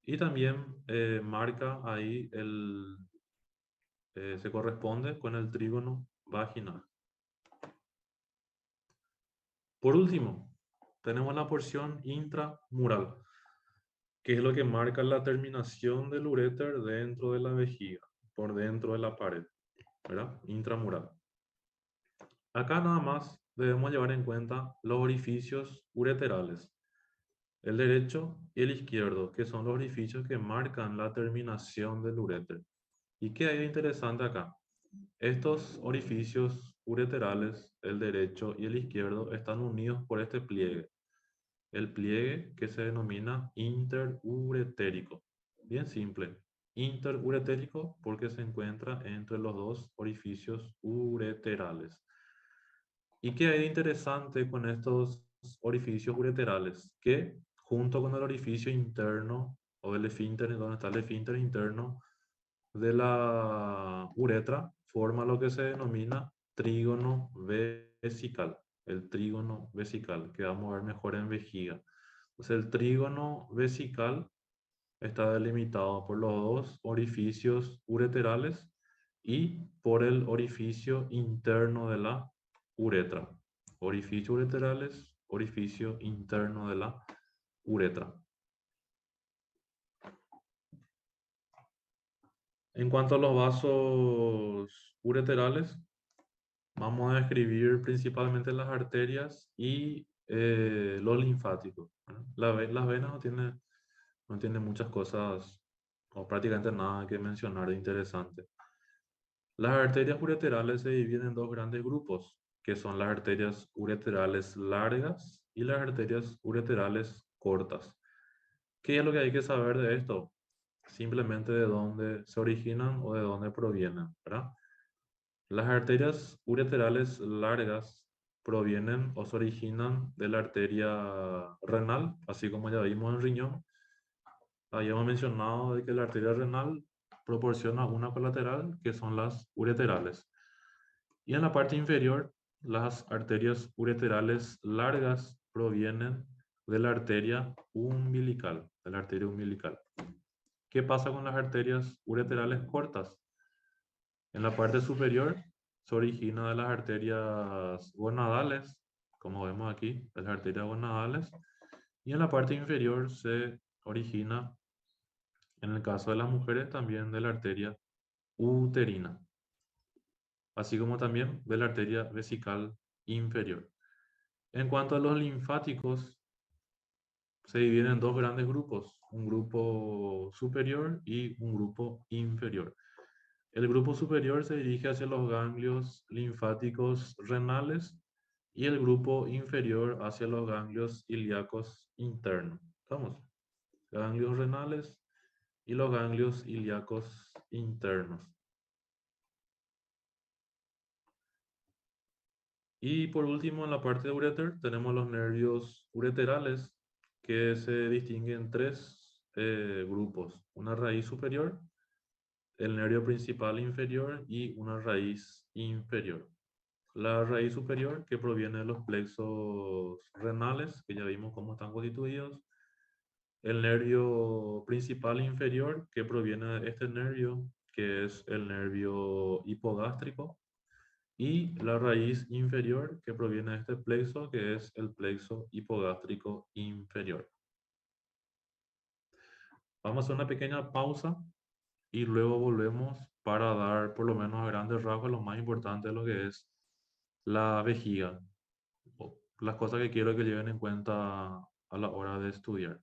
y también marca ahí se corresponde con el trígono vaginal. Por último, tenemos la porción intramural, que es lo que marca la terminación del uréter dentro de la vejiga, por dentro de la pared, ¿verdad? Intramural. Acá nada más debemos llevar en cuenta los orificios ureterales, el derecho y el izquierdo, que son los orificios que marcan la terminación del uréter. ¿Y qué hay de interesante acá? Estos orificios ureterales, el derecho y el izquierdo, están unidos por este pliegue. El pliegue que se denomina interuretérico. Bien simple. Interuretérico porque se encuentra entre los dos orificios ureterales. ¿Y qué hay de interesante con estos orificios ureterales? Que junto con el orificio interno o el esfínter, donde está el esfínter interno de la uretra, forma lo que se denomina trígono vesical. El trígono vesical, que vamos a ver mejor en vejiga. Pues el trígono vesical está delimitado por los dos orificios ureterales y por el orificio interno de la uretra. Orificios ureterales, orificio interno de la uretra. En cuanto a los vasos ureterales, vamos a describir principalmente las arterias y los linfáticos, ¿verdad? Las venas no tienen muchas cosas o prácticamente nada que mencionar de interesante. Las arterias ureterales se dividen en dos grandes grupos, que son las arterias ureterales largas y las arterias ureterales cortas. ¿Qué es lo que hay que saber de esto? Simplemente de dónde se originan o de dónde provienen, ¿verdad? Las arterias ureterales largas provienen o se originan de la arteria renal, así como ya vimos en riñón. Habíamos mencionado de que la arteria renal proporciona una colateral, que son las ureterales. Y en la parte inferior, las arterias ureterales largas provienen de la arteria umbilical, de la arteria umbilical. ¿Qué pasa con las arterias ureterales cortas? En la parte superior se origina de las arterias gonadales, como vemos aquí, de las arterias gonadales, y en la parte inferior se origina, en el caso de las mujeres, también de la arteria uterina, así como también de la arteria vesical inferior. En cuanto a los linfáticos, se dividen en dos grandes grupos, un grupo superior y un grupo inferior. El grupo superior se dirige hacia los ganglios linfáticos renales y el grupo inferior hacia los ganglios ilíacos internos. ¿Estamos? Ganglios renales y los ganglios ilíacos internos. Y por último, en la parte de uréter tenemos los nervios ureterales, que se distinguen en tres grupos. Una raíz superior, el nervio principal inferior y una raíz inferior. La raíz superior, que proviene de los plexos renales, que ya vimos cómo están constituidos. El nervio principal inferior, que proviene de este nervio, que es el nervio hipogástrico. y la raíz inferior que proviene de este plexo, que es el plexo hipogástrico inferior. Vamos a hacer una pequeña pausa y luego volvemos para dar por lo menos a grandes rasgos lo más importante de lo que es la vejiga, o las cosas que quiero que lleven en cuenta a la hora de estudiar.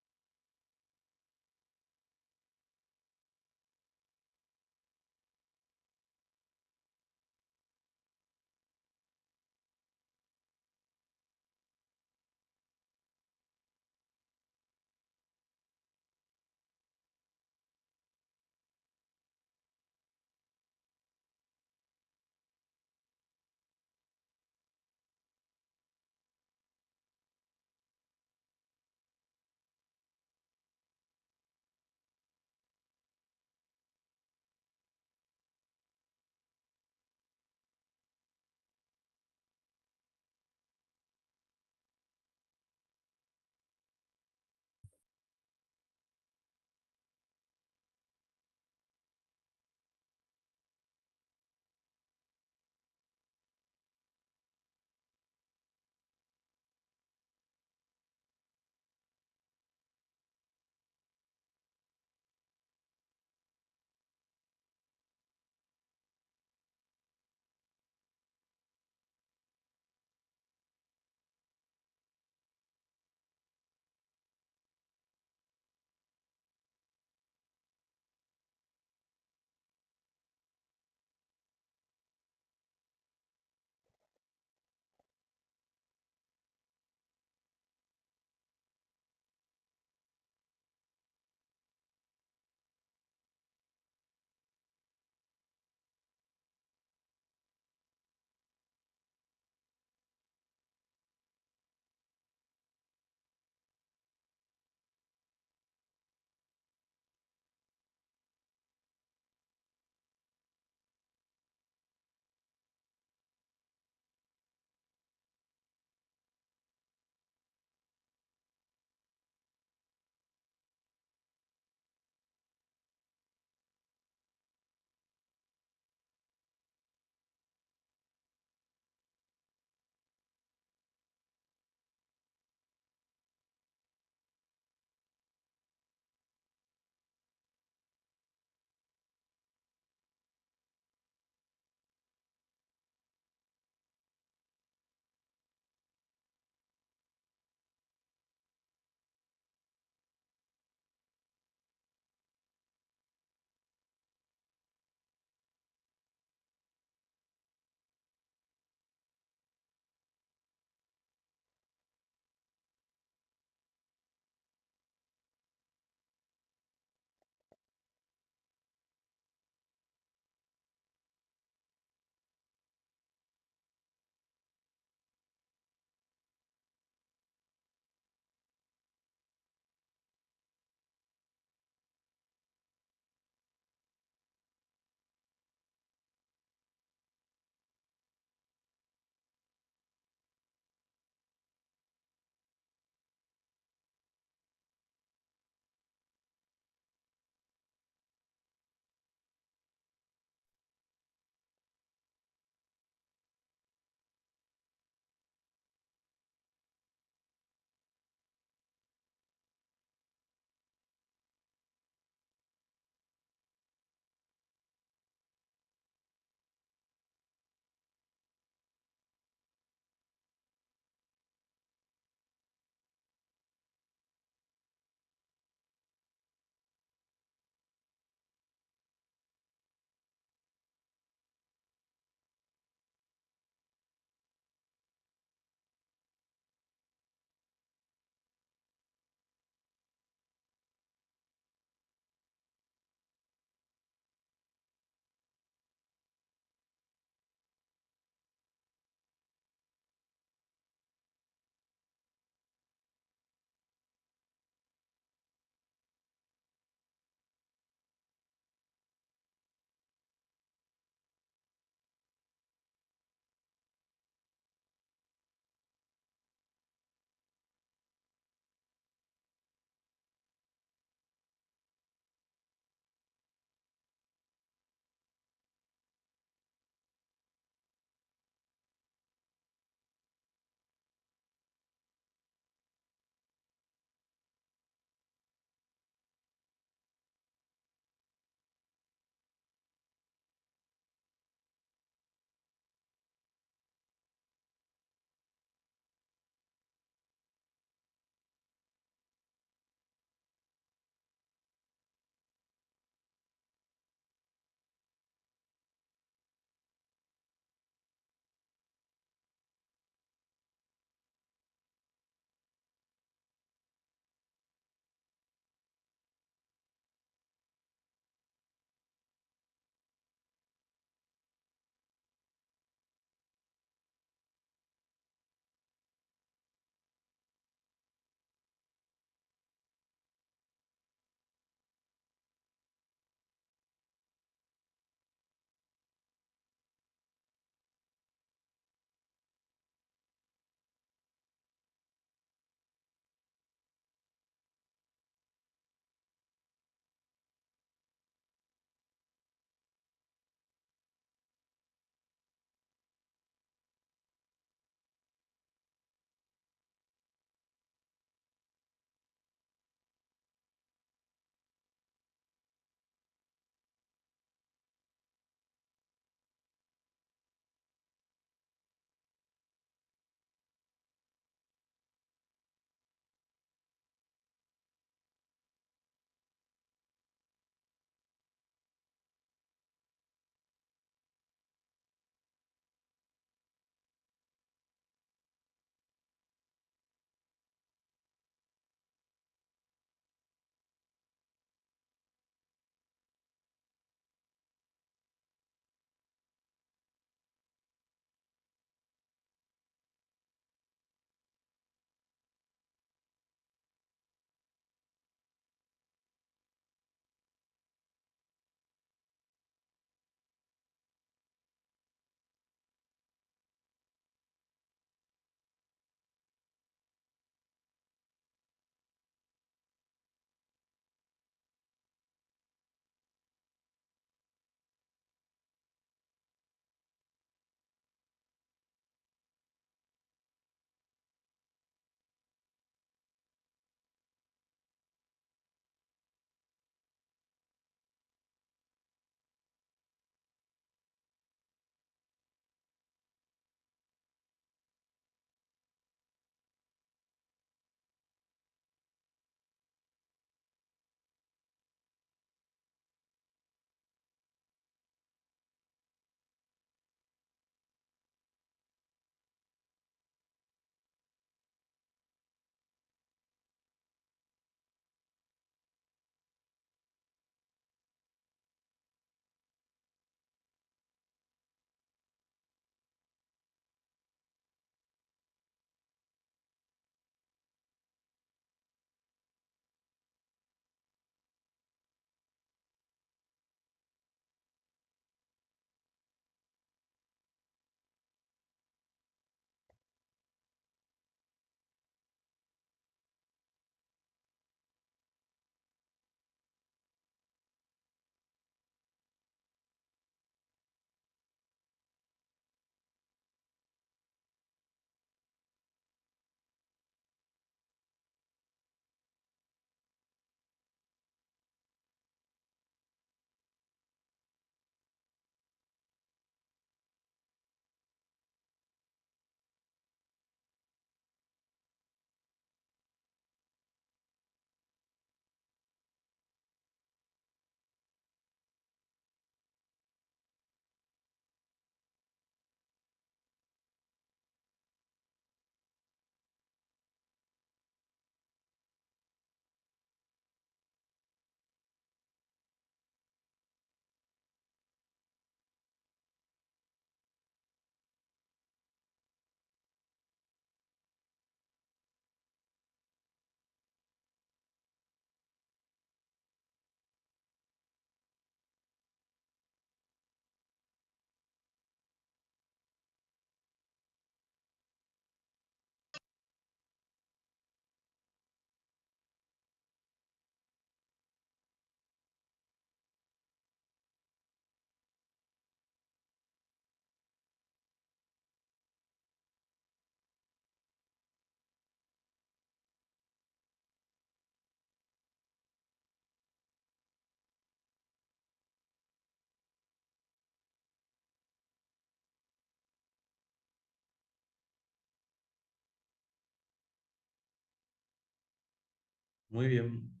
Muy bien,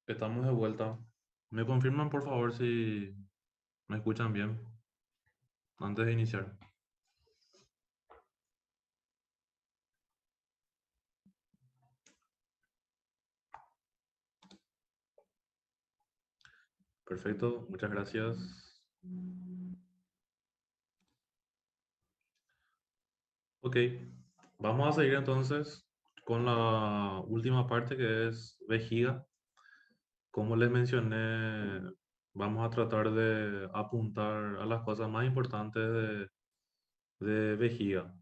estamos de vuelta. ¿Me confirman, por favor, si me escuchan bien antes de iniciar? Perfecto, muchas gracias. Ok, vamos a seguir entonces con la última parte que es vejiga. Como les mencioné, vamos a tratar de apuntar a las cosas más importantes de vejiga,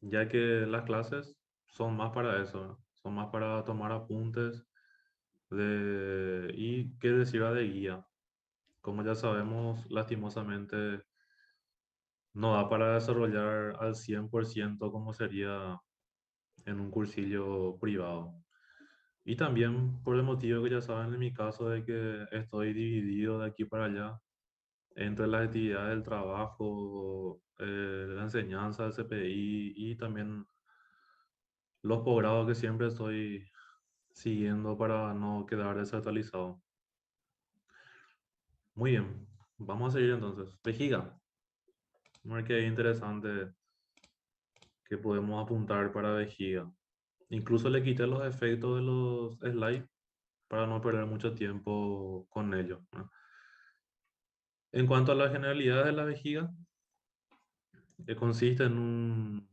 ya que las clases son más para eso, ¿no? Son más para tomar apuntes y que sirva de guía. Como ya sabemos, lastimosamente no da para desarrollar al 100% como sería en un cursillo privado. Y también por el motivo que ya saben en mi caso de que estoy dividido de aquí para allá entre las actividades del trabajo, la enseñanza del CPI y también los posgrados que siempre estoy siguiendo para no quedar desactualizado. Muy bien, vamos a seguir entonces. Vejiga, a ver qué interesante que podemos apuntar para vejiga. Incluso le quité los efectos de los slides para no perder mucho tiempo con ellos, ¿no? En cuanto a la generalidad de la vejiga, consiste en un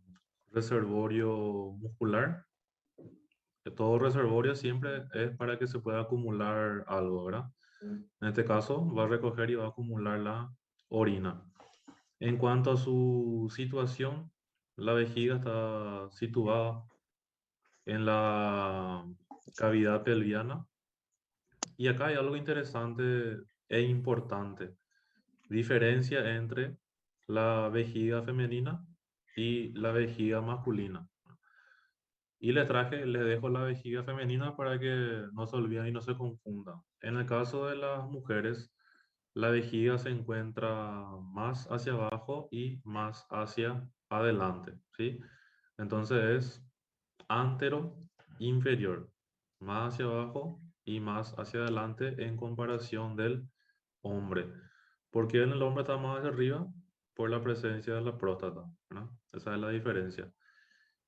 reservorio muscular. Que todo reservorio siempre es para que se pueda acumular algo, ¿verdad? En este caso, va a recoger y va a acumular la orina. En cuanto a su situación, la vejiga está situada en la cavidad pelviana. Y acá hay algo interesante e importante. Diferencia entre la vejiga femenina y la vejiga masculina. Y les dejo la vejiga femenina para que no se olviden y no se confundan. En el caso de las mujeres, la vejiga se encuentra más hacia abajo y más hacia adelante, ¿sí? Entonces es antero inferior, más hacia abajo y más hacia adelante en comparación del hombre. Porque en el hombre está más hacia arriba por la presencia de la próstata, ¿no? Esa es la diferencia.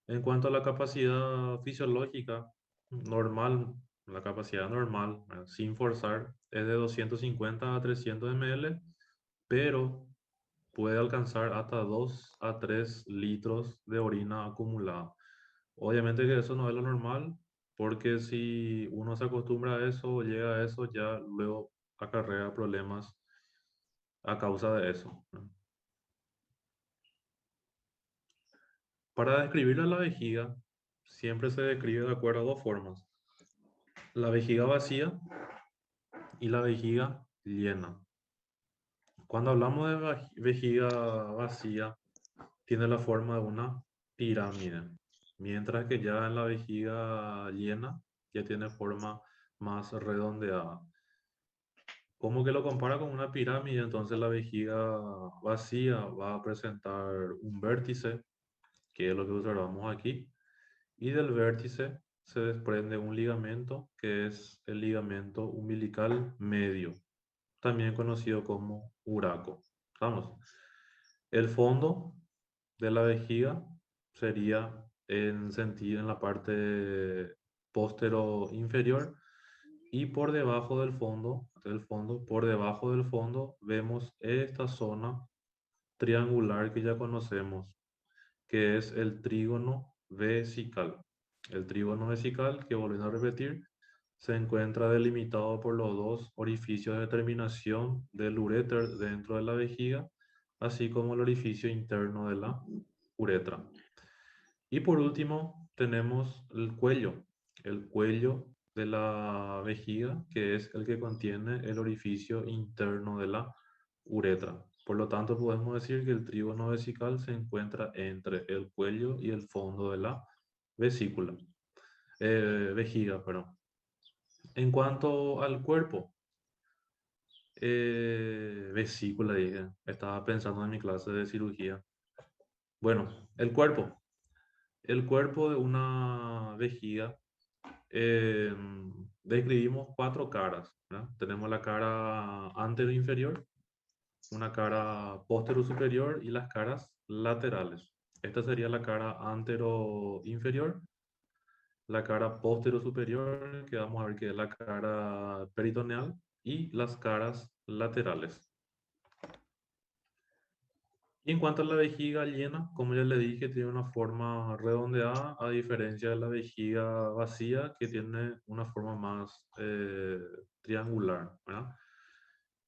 En cuanto a la capacidad fisiológica normal, la capacidad normal, sin forzar, es de 250 a 300 ml, pero puede alcanzar hasta 2 a 3 litros de orina acumulada. Obviamente que eso no es lo normal, porque si uno se acostumbra a eso o llega a eso, ya luego acarrea problemas a causa de eso, ¿no? Para describir a la vejiga, siempre se describe de acuerdo a dos formas: la vejiga vacía y la vejiga llena. Cuando hablamos de vejiga vacía, tiene la forma de una pirámide, mientras que ya en la vejiga llena ya tiene forma más redondeada. Como que lo compara con una pirámide, entonces la vejiga vacía va a presentar un vértice, que es lo que observamos aquí, y del vértice se desprende un ligamento que es el ligamento umbilical medio, también conocido como uraco. Vamos, el fondo de la vejiga sería en sentido en la parte postero inferior y por debajo por debajo del fondo vemos esta zona triangular que ya conocemos, que es el trígono vesical. El trígono vesical, que volviendo a repetir, se encuentra delimitado por los dos orificios de terminación del uréter dentro de la vejiga, así como el orificio interno de la uretra. Y por último, tenemos el cuello de la vejiga, que es el que contiene el orificio interno de la uretra. Por lo tanto, podemos decir que el trígono vesical se encuentra entre el cuello y el fondo de la vesícula, vejiga, perdón. En cuanto al cuerpo, vesícula, dije, estaba pensando en mi clase de cirugía. Bueno, el cuerpo. El cuerpo de una vejiga eh, describimos cuatro caras, ¿verdad? Tenemos la cara antero-inferior, una cara póstero-superior y las caras laterales. Esta sería la cara antero-inferior, la cara póstero-superior, que vamos a ver que es la cara peritoneal, y las caras laterales. Y en cuanto a la vejiga llena, como ya le dije, tiene una forma redondeada, a diferencia de la vejiga vacía, que tiene una forma más triangular, ¿verdad?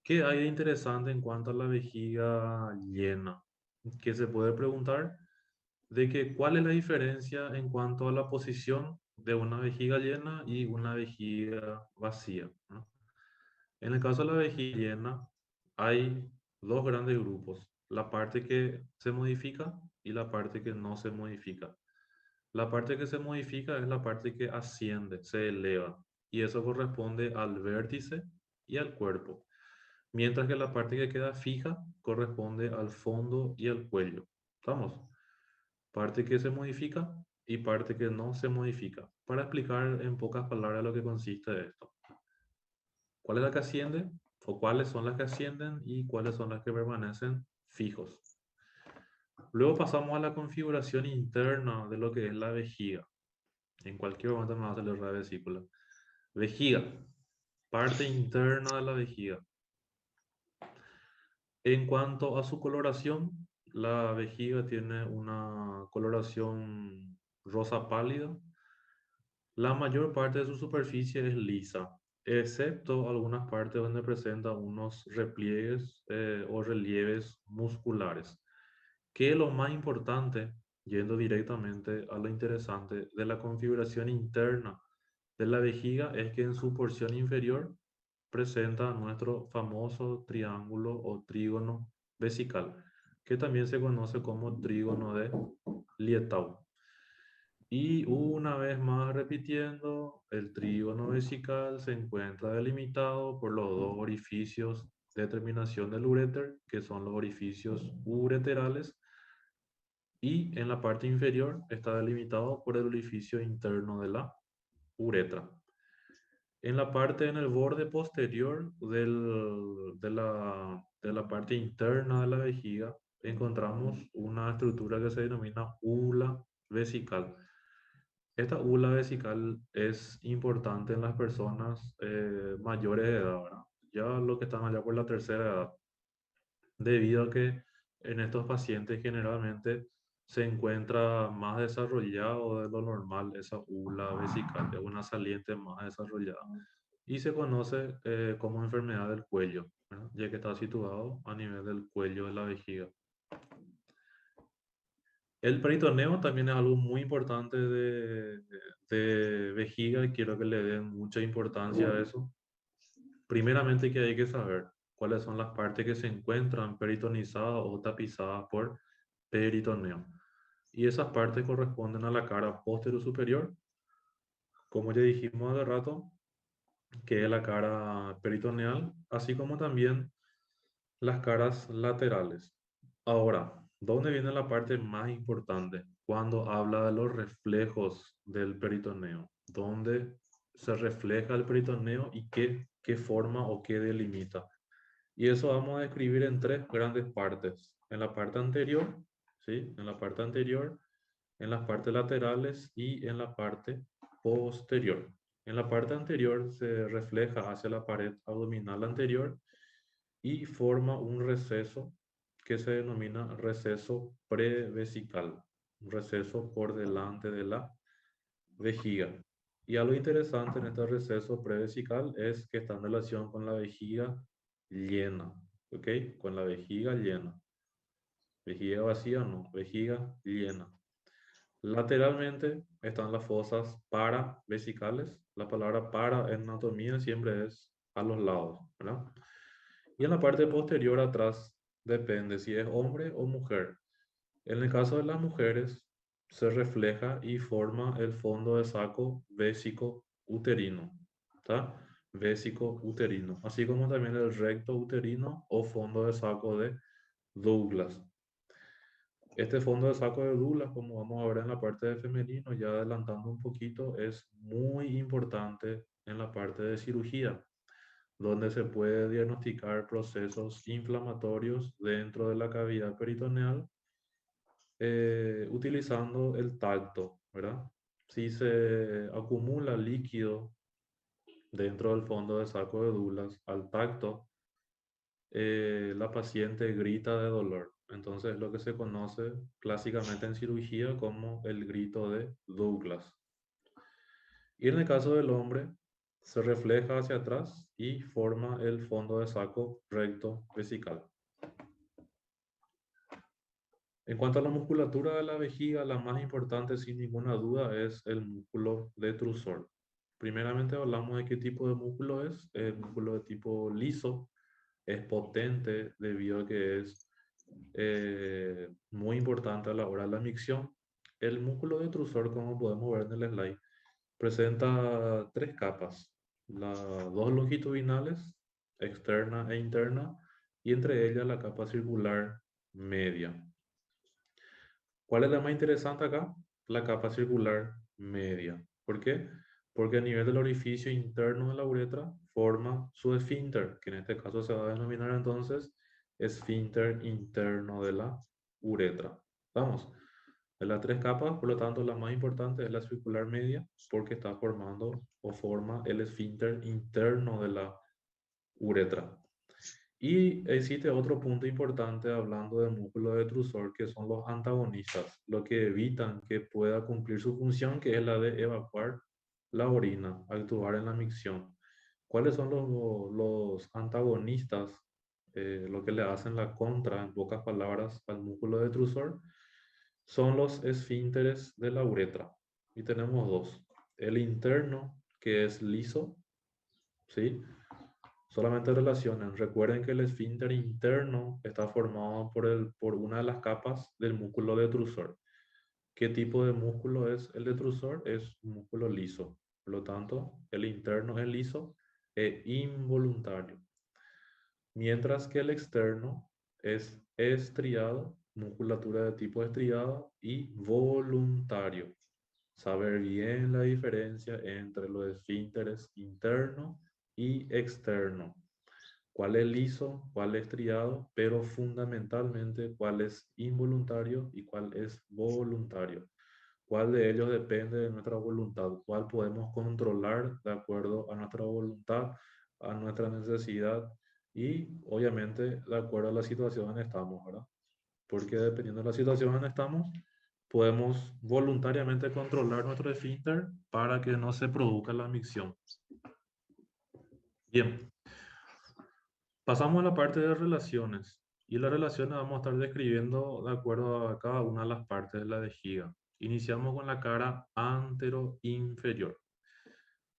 ¿Qué hay de interesante en cuanto a la vejiga llena? Que se puede preguntar de que cuál es la diferencia en cuanto a la posición de una vejiga llena y una vejiga vacía, ¿no? En el caso de la vejiga llena, hay dos grandes grupos, la parte que se modifica y la parte que no se modifica. La parte que se modifica es la parte que asciende, se eleva, y eso corresponde al vértice y al cuerpo, mientras que la parte que queda fija corresponde al fondo y al cuello. ¿Estamos? Parte que se modifica y parte que no se modifica. Para explicar en pocas palabras lo que consiste esto. ¿Cuál es la que asciende? ¿O cuáles son las que ascienden y cuáles son las que permanecen fijos? Luego pasamos a la configuración interna de lo que es la vejiga. En cualquier momento me va a salir la vesícula. Vejiga, parte interna de la vejiga. En cuanto a su coloración, la vejiga tiene una coloración rosa pálida. La mayor parte de su superficie es lisa, excepto algunas partes donde presenta unos repliegues o relieves musculares. Que es lo más importante, yendo directamente a lo interesante de la configuración interna de la vejiga, es que en su porción inferior presenta nuestro famoso triángulo o trígono vesical, que también se conoce como trígono de Lietau. Y una vez más repitiendo, el trígono vesical se encuentra delimitado por los dos orificios de terminación del uréter, que son los orificios ureterales, y en la parte inferior está delimitado por el orificio interno de la uretra. En el borde posterior de la parte interna de la vejiga, encontramos una estructura que se denomina úvula vesical. Esta úvula vesical es importante en las personas mayores de edad, ¿verdad? Ya los que están allá por la tercera edad, debido a que en estos pacientes generalmente se encuentra más desarrollado de lo normal esa úvula vesical, es una saliente más desarrollada y se conoce como enfermedad del cuello, ¿verdad? Ya que está situado a nivel del cuello de la vejiga. El peritoneo también es algo muy importante de vejiga y quiero que le den mucha importancia a eso. Primeramente que hay que saber cuáles son las partes que se encuentran peritonizadas o tapizadas por peritoneo. Y esas partes corresponden a la cara posterior superior, como ya dijimos hace rato, que es la cara peritoneal, así como también las caras laterales. Ahora, ¿dónde viene la parte más importante? Cuando habla de los reflejos del peritoneo. ¿Dónde se refleja el peritoneo y qué forma o qué delimita? Y eso vamos a describir en tres grandes partes. En la parte anterior, ¿sí? En la parte anterior, en las partes laterales y en la parte posterior. En la parte anterior se refleja hacia la pared abdominal anterior y forma un receso que se denomina receso prevesical, un receso por delante de la vejiga. Y algo interesante en este receso prevesical es que está en relación con la vejiga llena, ¿ok? Con la vejiga llena. Vejiga vacía no, vejiga llena. Lateralmente están las fosas paravesicales. La palabra para en anatomía siempre es a los lados, ¿verdad? Y en la parte posterior atrás depende si es hombre o mujer. En el caso de las mujeres se refleja y forma el fondo de saco vésico uterino, ¿está? Vésico uterino, así como también el recto uterino o fondo de saco de Douglas. Este fondo de saco de Douglas, como vamos a ver en la parte de femenino, ya adelantando un poquito, es muy importante en la parte de cirugía, donde se puede diagnosticar procesos inflamatorios dentro de la cavidad peritoneal utilizando el tacto, ¿verdad? Si se acumula líquido dentro del fondo de saco de Douglas al tacto, la paciente grita de dolor. Entonces, lo que se conoce clásicamente en cirugía como el grito de Douglas. Y en el caso del hombre, se refleja hacia atrás y forma el fondo de saco recto vesical. En cuanto a la musculatura de la vejiga, la más importante sin ninguna duda es el músculo detrusor. Primeramente hablamos de qué tipo de músculo es. El músculo de tipo liso es potente debido a que es muy importante a la hora de la micción. El músculo detrusor, como podemos ver en el slide, presenta tres capas, las dos longitudinales, externa e interna, y entre ellas la capa circular media. ¿Cuál es la más interesante acá? La capa circular media. ¿Por qué? Porque a nivel del orificio interno de la uretra forma su esfínter, que en este caso se va a denominar entonces esfínter interno de la uretra. Vamos, de las tres capas, por lo tanto, la más importante es la circular media, porque está formando o forma el esfínter interno de la uretra. Y existe otro punto importante hablando del músculo detrusor, que son los antagonistas, lo que evitan que pueda cumplir su función, que es la de evacuar la orina, actuar en la micción. ¿Cuáles son los antagonistas? Lo que le hacen la contra, en pocas palabras, al músculo detrusor, son los esfínteres de la uretra. Y tenemos dos. El interno, que es liso, ¿sí? Solamente relacionen. Recuerden que el esfínter interno está formado por una de las capas del músculo detrusor. ¿Qué tipo de músculo es el detrusor? Es un músculo liso. Por lo tanto, el interno es liso e involuntario. Mientras que el externo es estriado, musculatura de tipo estriado y voluntario. Saber bien la diferencia entre los esfínteres interno y externo. Cuál es liso, cuál es estriado, pero fundamentalmente cuál es involuntario y cuál es voluntario. ¿Cuál de ellos depende de nuestra voluntad? ¿Cuál podemos controlar de acuerdo a nuestra voluntad, a nuestra necesidad y obviamente de acuerdo a la situación en que estamos, ¿verdad? Porque dependiendo de la situación en que estamos, podemos voluntariamente controlar nuestro esfínter para que no se produzca la micción. Bien, pasamos a la parte de relaciones. Y las relaciones vamos a estar describiendo de acuerdo a cada una de las partes de la vejiga. Iniciamos con la cara antero-inferior.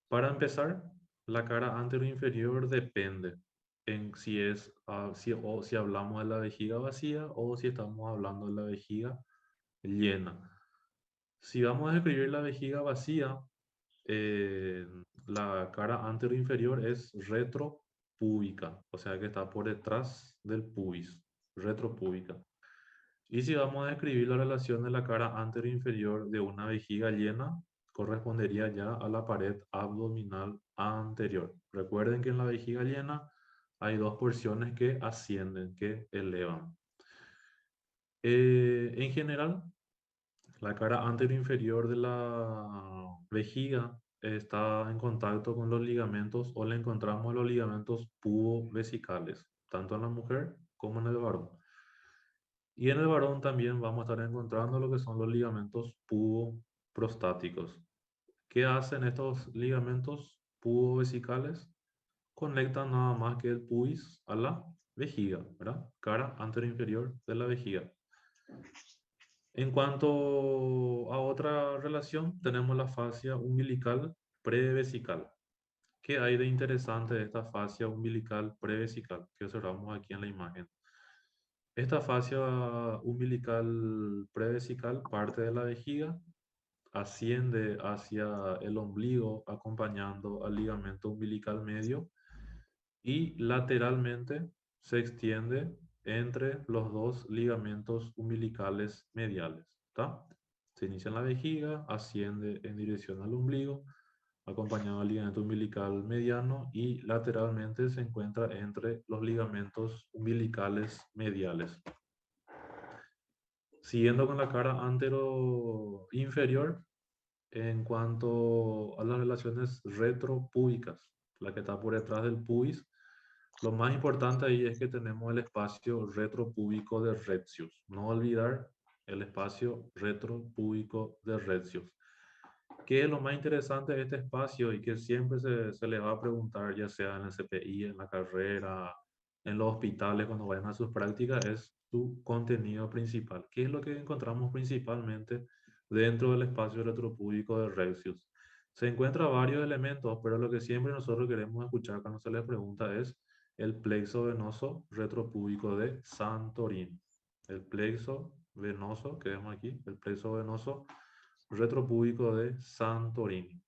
Para empezar, la cara antero-inferior depende en si es si hablamos de la vejiga vacía o si estamos hablando de la vejiga llena. Si vamos a describir la vejiga vacía, eh, la cara antero-inferior es retropúbica, o sea que está por detrás del pubis, retropúbica. Y si vamos a describir la relación de la cara antero-inferior de una vejiga llena, correspondería ya a la pared abdominal anterior. Recuerden que en la vejiga llena hay dos porciones que ascienden, que elevan. En general, la cara anteroinferior de la vejiga está en contacto con los ligamentos o le encontramos los ligamentos pubovesicales, tanto en la mujer como en el varón. Y en el varón también vamos a estar encontrando lo que son los ligamentos puboprostáticos. ¿Qué hacen estos ligamentos pubovesicales? Conectan nada más que el pubis a la vejiga, ¿verdad? Cara anteroinferior de la vejiga. En cuanto a otra relación, tenemos la fascia umbilical prevesical. ¿Qué hay de interesante de esta fascia umbilical prevesical que observamos aquí en la imagen? Esta fascia umbilical prevesical parte de la vejiga, asciende hacia el ombligo acompañando al ligamento umbilical medio y lateralmente se extiende entre los dos ligamentos umbilicales mediales. ¿Está? Se inicia en la vejiga, asciende en dirección al ombligo, acompañado del ligamento umbilical mediano y lateralmente se encuentra entre los ligamentos umbilicales mediales. Siguiendo con la cara antero-inferior, en cuanto a las relaciones retropúbicas, la que está por detrás del pubis, lo más importante ahí es que tenemos el espacio retropúbico de Retzius. No olvidar el espacio retropúbico de Retzius. ¿Qué es lo más interesante de este espacio y que siempre se le va a preguntar, ya sea en el CPI, en la carrera, en los hospitales, cuando vayan a sus prácticas, es su contenido principal? ¿Qué es lo que encontramos principalmente dentro del espacio retropúbico de Retzius? Se encuentran varios elementos, pero lo que siempre nosotros queremos escuchar cuando se les pregunta es el plexo venoso retropúbico de Santorini. El plexo venoso, que vemos aquí, el plexo venoso retropúbico de Santorini.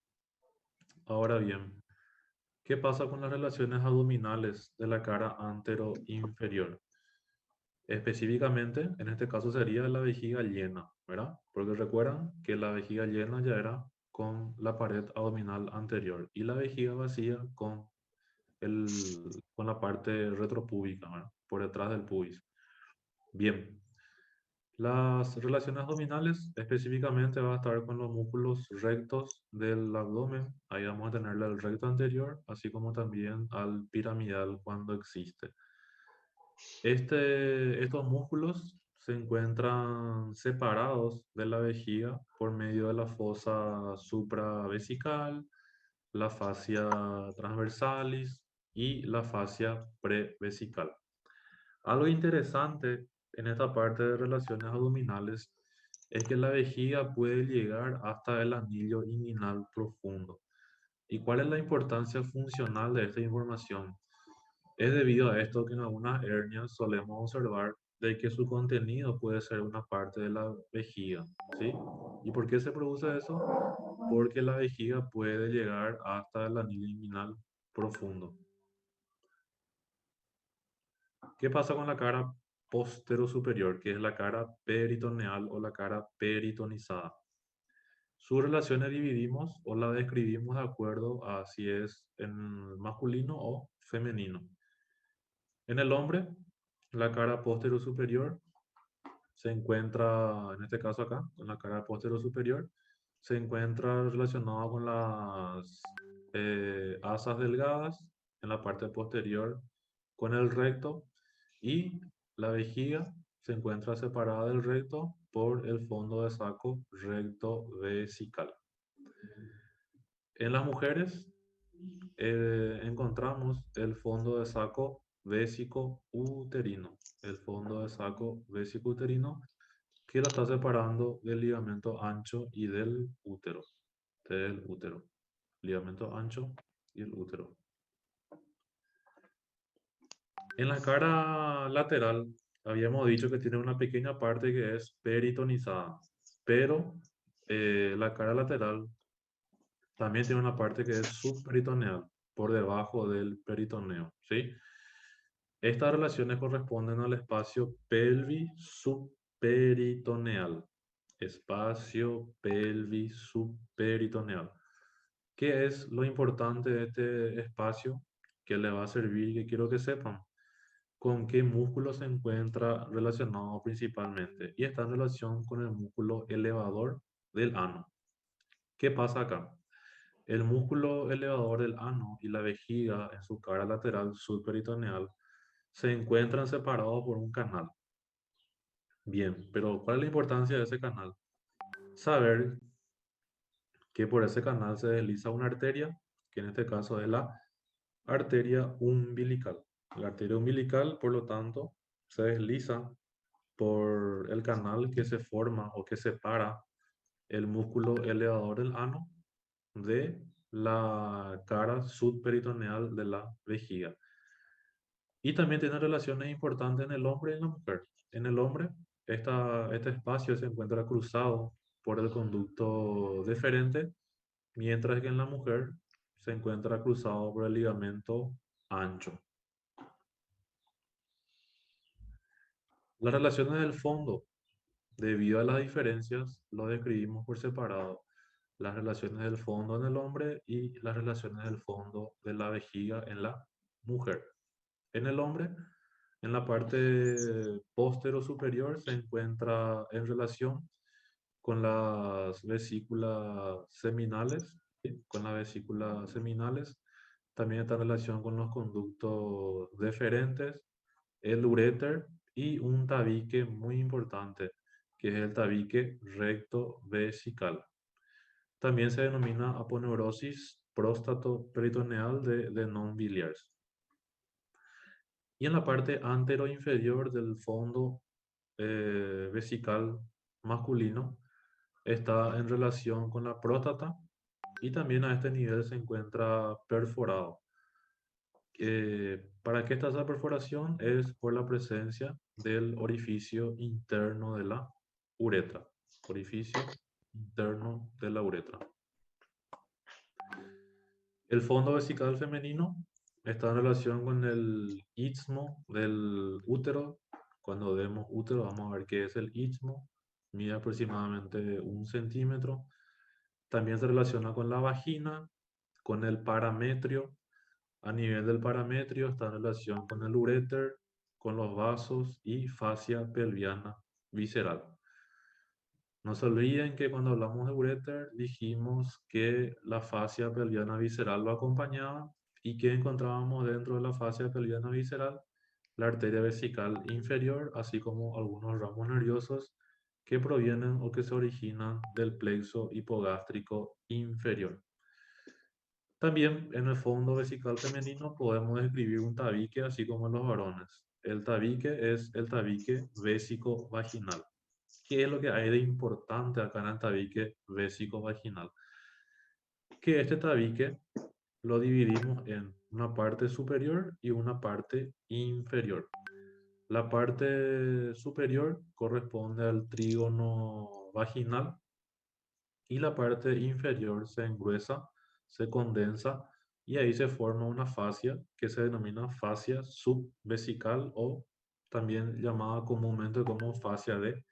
Ahora bien, ¿qué pasa con las relaciones abdominales de la cara antero-inferior? Específicamente, en este caso sería la vejiga llena, ¿verdad? Porque recuerdan que la vejiga llena ya era con la pared abdominal anterior y la vejiga vacía con la parte retropúbica, ¿verdad? Por detrás del pubis. Bien, las relaciones abdominales específicamente va a estar con los músculos rectos del abdomen. Ahí vamos a tenerle al recto anterior, así como también al piramidal cuando existe. Estos músculos se encuentran separados de la vejiga por medio de la fosa supravesical, la fascia transversalis y la fascia prevesical. Algo interesante en esta parte de relaciones abdominales es que la vejiga puede llegar hasta el anillo inguinal profundo. ¿Y cuál es la importancia funcional de esta información? Es debido a esto que en algunas hernias solemos observar de que su contenido puede ser una parte de la vejiga, ¿sí? ¿Y por qué se produce eso? Porque la vejiga puede llegar hasta el anillo inguinal profundo. ¿Qué pasa con la cara superior, que es la cara peritoneal o la cara peritonizada? Sus relaciones dividimos o la describimos de acuerdo a si es en masculino o femenino. En el hombre, la cara superior se encuentra, en este caso acá, con la cara superior, se encuentra relacionada con las asas delgadas en la parte posterior con el recto y la vejiga se encuentra separada del recto por el fondo de saco recto vesical. En las mujeres encontramos el fondo de saco vésico uterino, el fondo de saco vésico uterino que lo está separando del ligamento ancho y del útero, ligamento ancho y el útero. En la cara lateral habíamos dicho que tiene una pequeña parte que es peritonizada, pero la cara lateral también tiene una parte que es subperitoneal, por debajo del peritoneo, ¿sí? Estas relaciones corresponden al espacio pelvis-subperitoneal. Espacio pelvis-subperitoneal. ¿Qué es lo importante de este espacio que le va a servir y que quiero que sepan? Con qué músculo se encuentra relacionado principalmente. Y está en relación con el músculo elevador del ano. ¿Qué pasa acá? El músculo elevador del ano y la vejiga en su cara lateral subperitoneal se encuentran separados por un canal. Bien, pero ¿cuál es la importancia de ese canal? Saber que por ese canal se desliza una arteria, que en este caso es la arteria umbilical. La arteria umbilical, por lo tanto, se desliza por el canal que se forma o que separa el músculo elevador del ano de la cara subperitoneal de la vejiga. Y también tiene relaciones importantes en el hombre y en la mujer. En el hombre, este espacio se encuentra cruzado por el conducto deferente, mientras que en la mujer se encuentra cruzado por el ligamento ancho. Las relaciones del fondo, debido a las diferencias, lo describimos por separado. Las relaciones del fondo en el hombre y las relaciones del fondo de la vejiga en la mujer. En el hombre, en la parte póstero superior se encuentra en relación con las vesículas seminales, ¿sí? Con las vesículas seminales. También está en relación con los conductos deferentes, el uréter y un tabique muy importante, que es el tabique recto vesical. También se denomina aponeurosis próstato-peritoneal de non-biliars. Y en la parte antero-inferior del fondo vesical masculino está en relación con la próstata y también a este nivel se encuentra perforado. ¿Para qué está esa perforación? Es por la presencia del orificio interno de la uretra. Orificio interno de la uretra. El fondo vesical femenino está en relación con el istmo del útero. Cuando vemos útero, vamos a ver qué es el istmo. Mide aproximadamente 1 centímetro. También se relaciona con la vagina, con el parametrio. A nivel del parametrio está en relación con el uréter, con los vasos y fascia pelviana visceral. No se olviden que cuando hablamos de uréter dijimos que la fascia pelviana visceral lo acompañaba y que encontrábamos dentro de la fascia pelviana visceral la arteria vesical inferior, así como algunos ramos nerviosos que provienen o que se originan del plexo hipogástrico inferior. También en el fondo vesical femenino podemos describir un tabique así como en los varones. El tabique es el tabique vésico-vaginal. ¿Qué es lo que hay de importante acá en el tabique vésico-vaginal? Que este tabique lo dividimos en una parte superior y una parte inferior. La parte superior corresponde al trígono vaginal y la parte inferior se engruesa, se condensa y ahí se forma una fascia que se denomina fascia subvesical o también llamada comúnmente como fascia de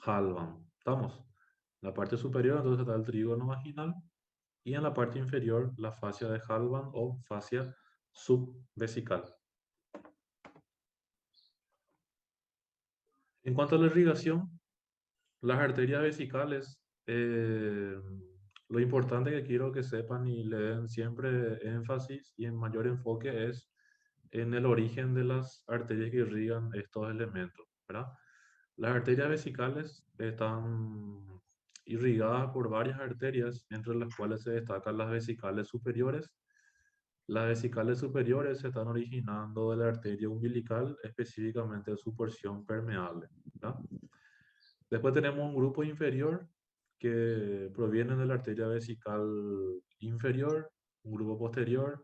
Halvan. ¿Estamos? La parte superior entonces está el trígono vaginal y en la parte inferior la fascia de Halvan o fascia subvesical. En cuanto a la irrigación, las arterias vesicales, lo importante que quiero que sepan y le den siempre énfasis y en mayor enfoque es en el origen de las arterias que irrigan estos elementos, ¿verdad? Las arterias vesicales están irrigadas por varias arterias, entre las cuales se destacan las vesicales superiores. Las vesicales superiores se están originando de la arteria umbilical, específicamente de su porción permeable, ¿verdad? Después tenemos un grupo inferior que proviene de la arteria vesical inferior, un grupo posterior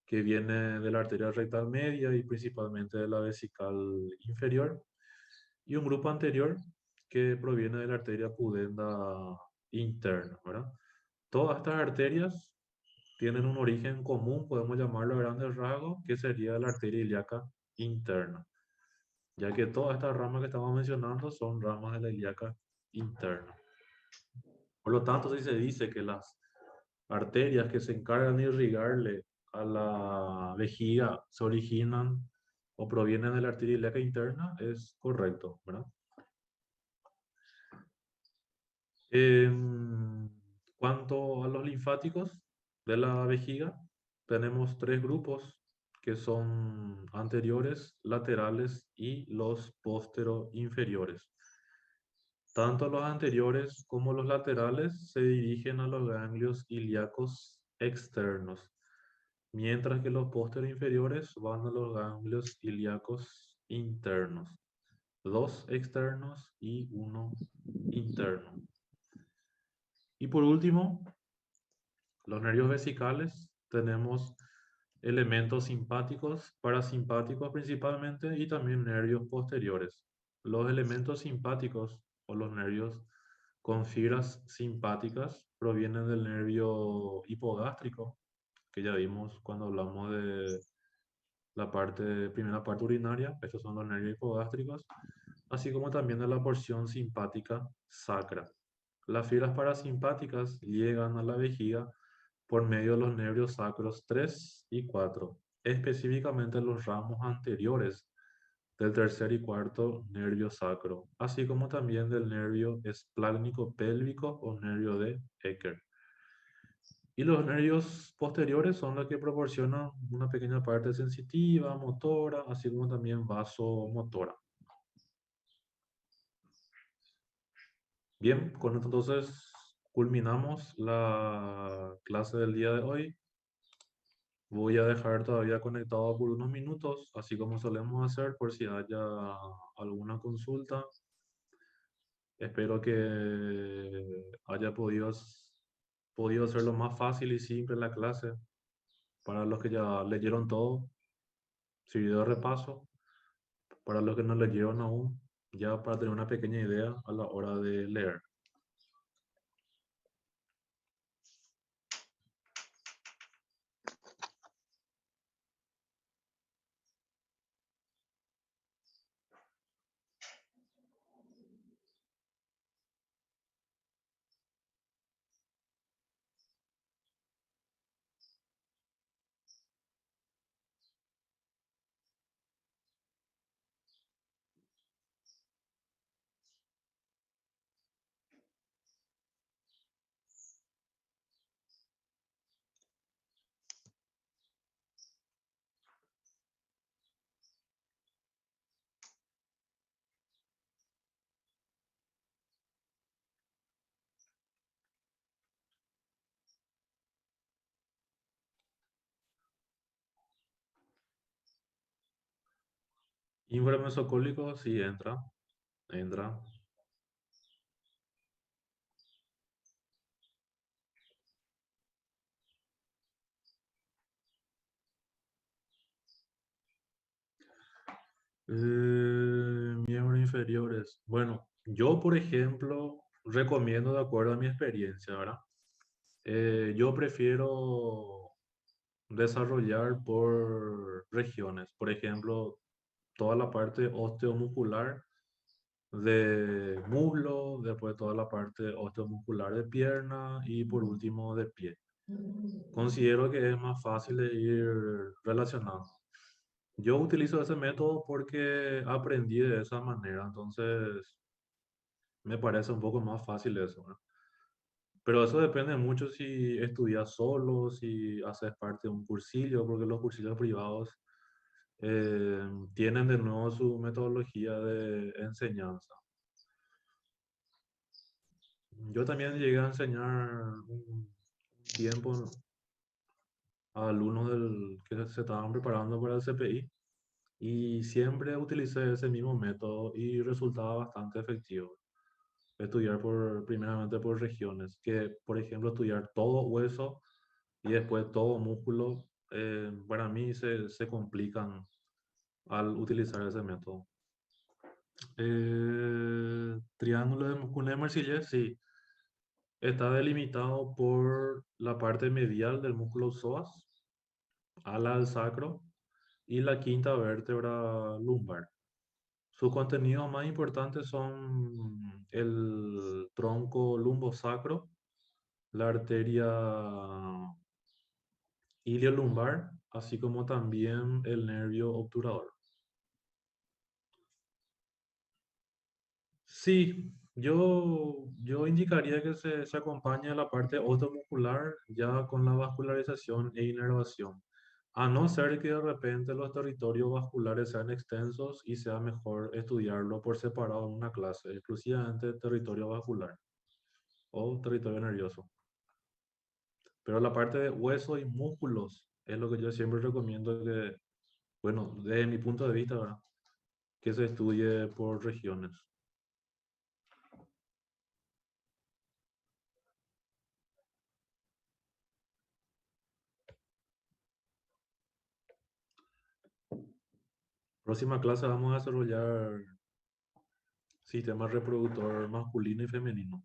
que viene de la arteria rectal media y principalmente de la vesical inferior, y un grupo anterior que proviene de la arteria pudenda interna, ¿verdad? Todas estas arterias tienen un origen común, podemos llamarlo a grandes rasgos, que sería la arteria ilíaca interna, ya que todas estas ramas que estamos mencionando son ramas de la ilíaca interna. Por lo tanto, si se dice que las arterias que se encargan de irrigarle a la vejiga se originan o provienen de la arteria ilíaca interna, es correcto, ¿verdad? En cuanto a los linfáticos de la vejiga, tenemos 3 grupos que son anteriores, laterales y los inferiores. Tanto los anteriores como los laterales se dirigen a los ganglios ilíacos externos, mientras que los inferiores van a los ganglios ilíacos internos. 2 externos y 1 interno. Y por último, los nervios vesicales, tenemos elementos simpáticos, parasimpáticos principalmente, y también nervios posteriores. Los elementos simpáticos o los nervios con fibras simpáticas provienen del nervio hipogástrico, que ya vimos cuando hablamos de la primera parte urinaria. Estos son los nervios hipogástricos. así como también de la porción simpática sacra. Las fibras parasimpáticas llegan a la vejiga por medio de los nervios sacros 3 y 4, específicamente los ramos anteriores del tercer y cuarto nervio sacro, así como también del nervio esplácnico pélvico o nervio de Ecker. Y los nervios posteriores son los que proporcionan una pequeña parte sensitiva, motora, así como también vasomotora. Bien, con esto entonces culminamos la clase del día de hoy. Voy a dejar todavía conectado por unos minutos, así como solemos hacer, por si haya alguna consulta. Espero que haya podido hacerlo más fácil y simple la clase. Para los que ya leyeron todo, sirvió de repaso. Para los que no leyeron aún, ya para tener una pequeña idea a la hora de leer. Ínframes mesocólico, sí entra, entra. Miembros inferiores. Bueno, yo por ejemplo recomiendo de acuerdo a mi experiencia, ¿verdad? Yo prefiero desarrollar por regiones. Por ejemplo, toda la parte osteomuscular de muslo, después toda la parte osteomuscular de pierna y por último de pie. Considero que es más fácil de ir relacionando. Yo utilizo ese método porque aprendí de esa manera, entonces me parece un poco más fácil eso, ¿no? Pero eso depende mucho si estudias solo, si haces parte de un cursillo, porque los cursillos privados tienen de nuevo su metodología de enseñanza. Yo también llegué a enseñar un tiempo a alumnos que se estaban preparando para el CPI y siempre utilicé ese mismo método y resultaba bastante efectivo. Estudiar primeramente por regiones, que por ejemplo estudiar todo hueso y después todo músculo, para mí se complican al utilizar ese método. Triángulo de Kuhnemer-Marsillès, sí, está delimitado por la parte medial del músculo psoas, ala del sacro y la quinta vértebra lumbar. Sus contenidos más importantes son el tronco lumbosacro, la arteria iliolumbar, así como también el nervio obturador. Sí, yo indicaría que se acompañe a la parte osteomuscular ya con la vascularización e inervación. A no ser que de repente los territorios vasculares sean extensos y sea mejor estudiarlo por separado en una clase, exclusivamente territorio vascular o territorio nervioso. Pero la parte de hueso y músculos es lo que yo siempre recomiendo que, bueno, desde mi punto de vista, ¿verdad? Que se estudie por regiones. Próxima clase vamos a desarrollar sistema reproductor masculino y femenino,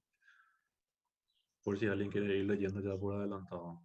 por si alguien quiere ir leyendo ya por adelantado.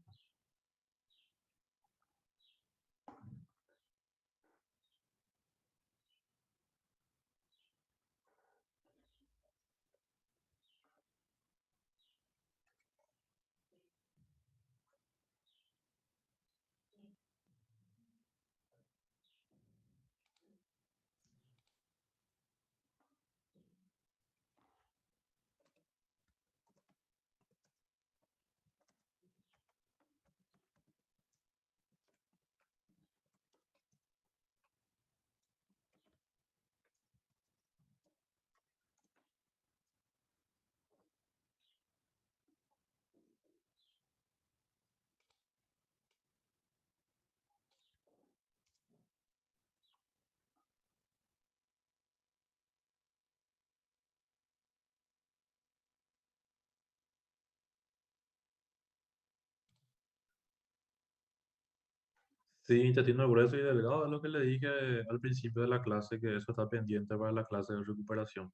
Sí, intestino grueso y delgado es lo que le dije al principio de la clase, que eso está pendiente para la clase de recuperación.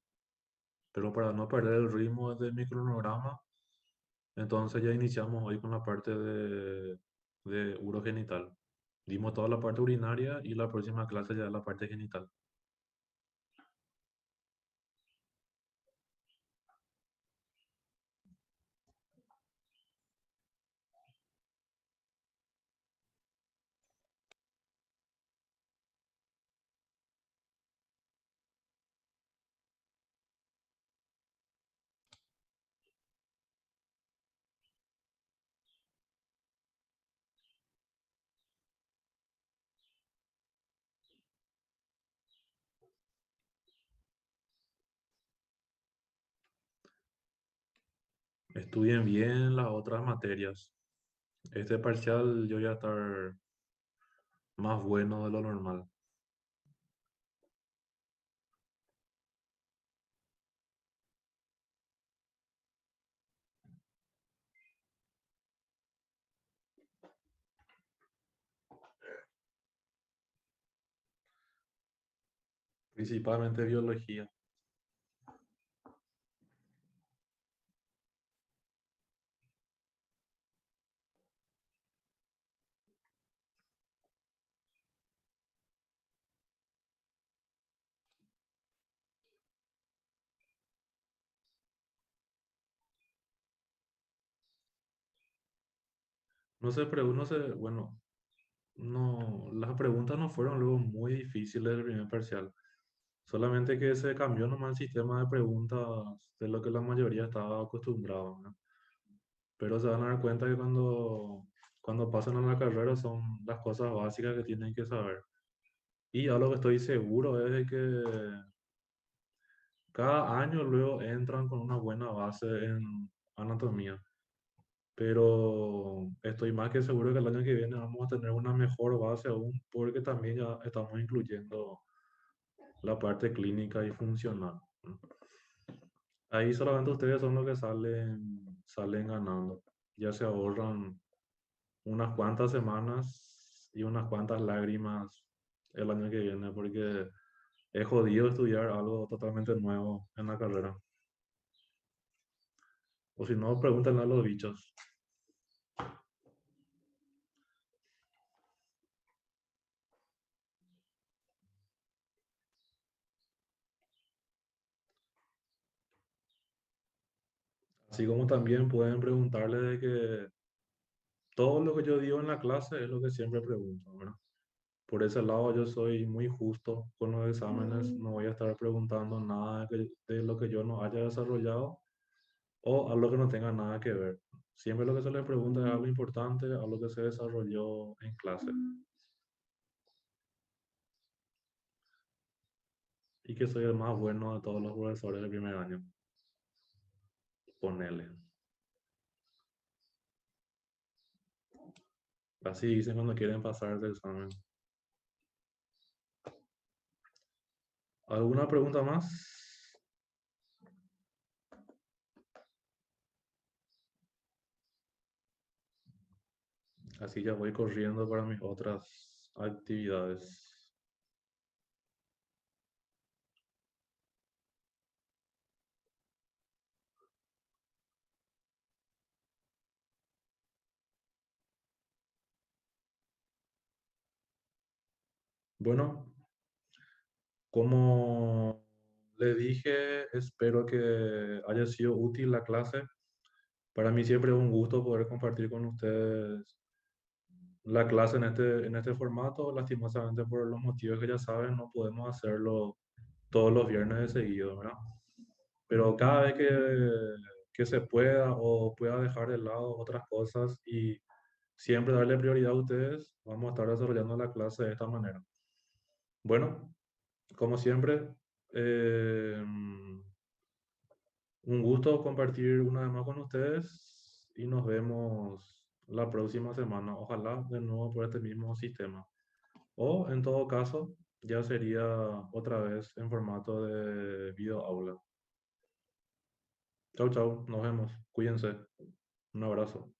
Pero para no perder el ritmo de mi cronograma, entonces ya iniciamos hoy con la parte de urogenital. Dimos toda la parte urinaria y la próxima clase ya es la parte genital. Estudien bien las otras materias. Este parcial yo voy a estar más bueno de lo normal. Principalmente biología. No sé, bueno, no, las preguntas no fueron luego muy difíciles del primer parcial. Solamente que se cambió nomás el sistema de preguntas de lo que la mayoría estaba acostumbrado, ¿no? Pero se van a dar cuenta que cuando pasan a la carrera son las cosas básicas que tienen que saber. Y algo que estoy seguro es de que cada año luego entran con una buena base en anatomía. Pero estoy más que seguro que el año que viene vamos a tener una mejor base aún porque también ya estamos incluyendo la parte clínica y funcional, ¿no? Ahí solamente ustedes son los que salen ganando. Ya se ahorran unas cuantas semanas y unas cuantas lágrimas el año que viene porque es jodido estudiar algo totalmente nuevo en la carrera. O si no, pregúntenle a los bichos. Así como también pueden preguntarle de que todo lo que yo digo en la clase es lo que siempre pregunto, ¿verdad? Por ese lado yo soy muy justo con los exámenes, no voy a estar preguntando nada de lo que yo no haya desarrollado o algo que no tenga nada que ver. Siempre lo que se les pregunta es algo importante, algo que se desarrolló en clase y que soy el más bueno de todos los profesores del primer año. Ponele. Así dicen cuando quieren pasar el examen. ¿Alguna pregunta más? Así ya voy corriendo para mis otras actividades. Bueno, como le dije, espero que haya sido útil la clase. Para mí siempre es un gusto poder compartir con ustedes la clase en este formato. Lastimosamente por los motivos que ya saben, no podemos hacerlo todos los viernes de seguido, ¿verdad? Pero cada vez que se pueda o pueda dejar de lado otras cosas y siempre darle prioridad a ustedes, vamos a estar desarrollando la clase de esta manera. Bueno, como siempre, un gusto compartir una vez más con ustedes y nos vemos la próxima semana. Ojalá de nuevo por este mismo sistema. O en todo caso, ya sería otra vez en formato de video aula. Chau, chau, nos vemos. Cuídense. Un abrazo.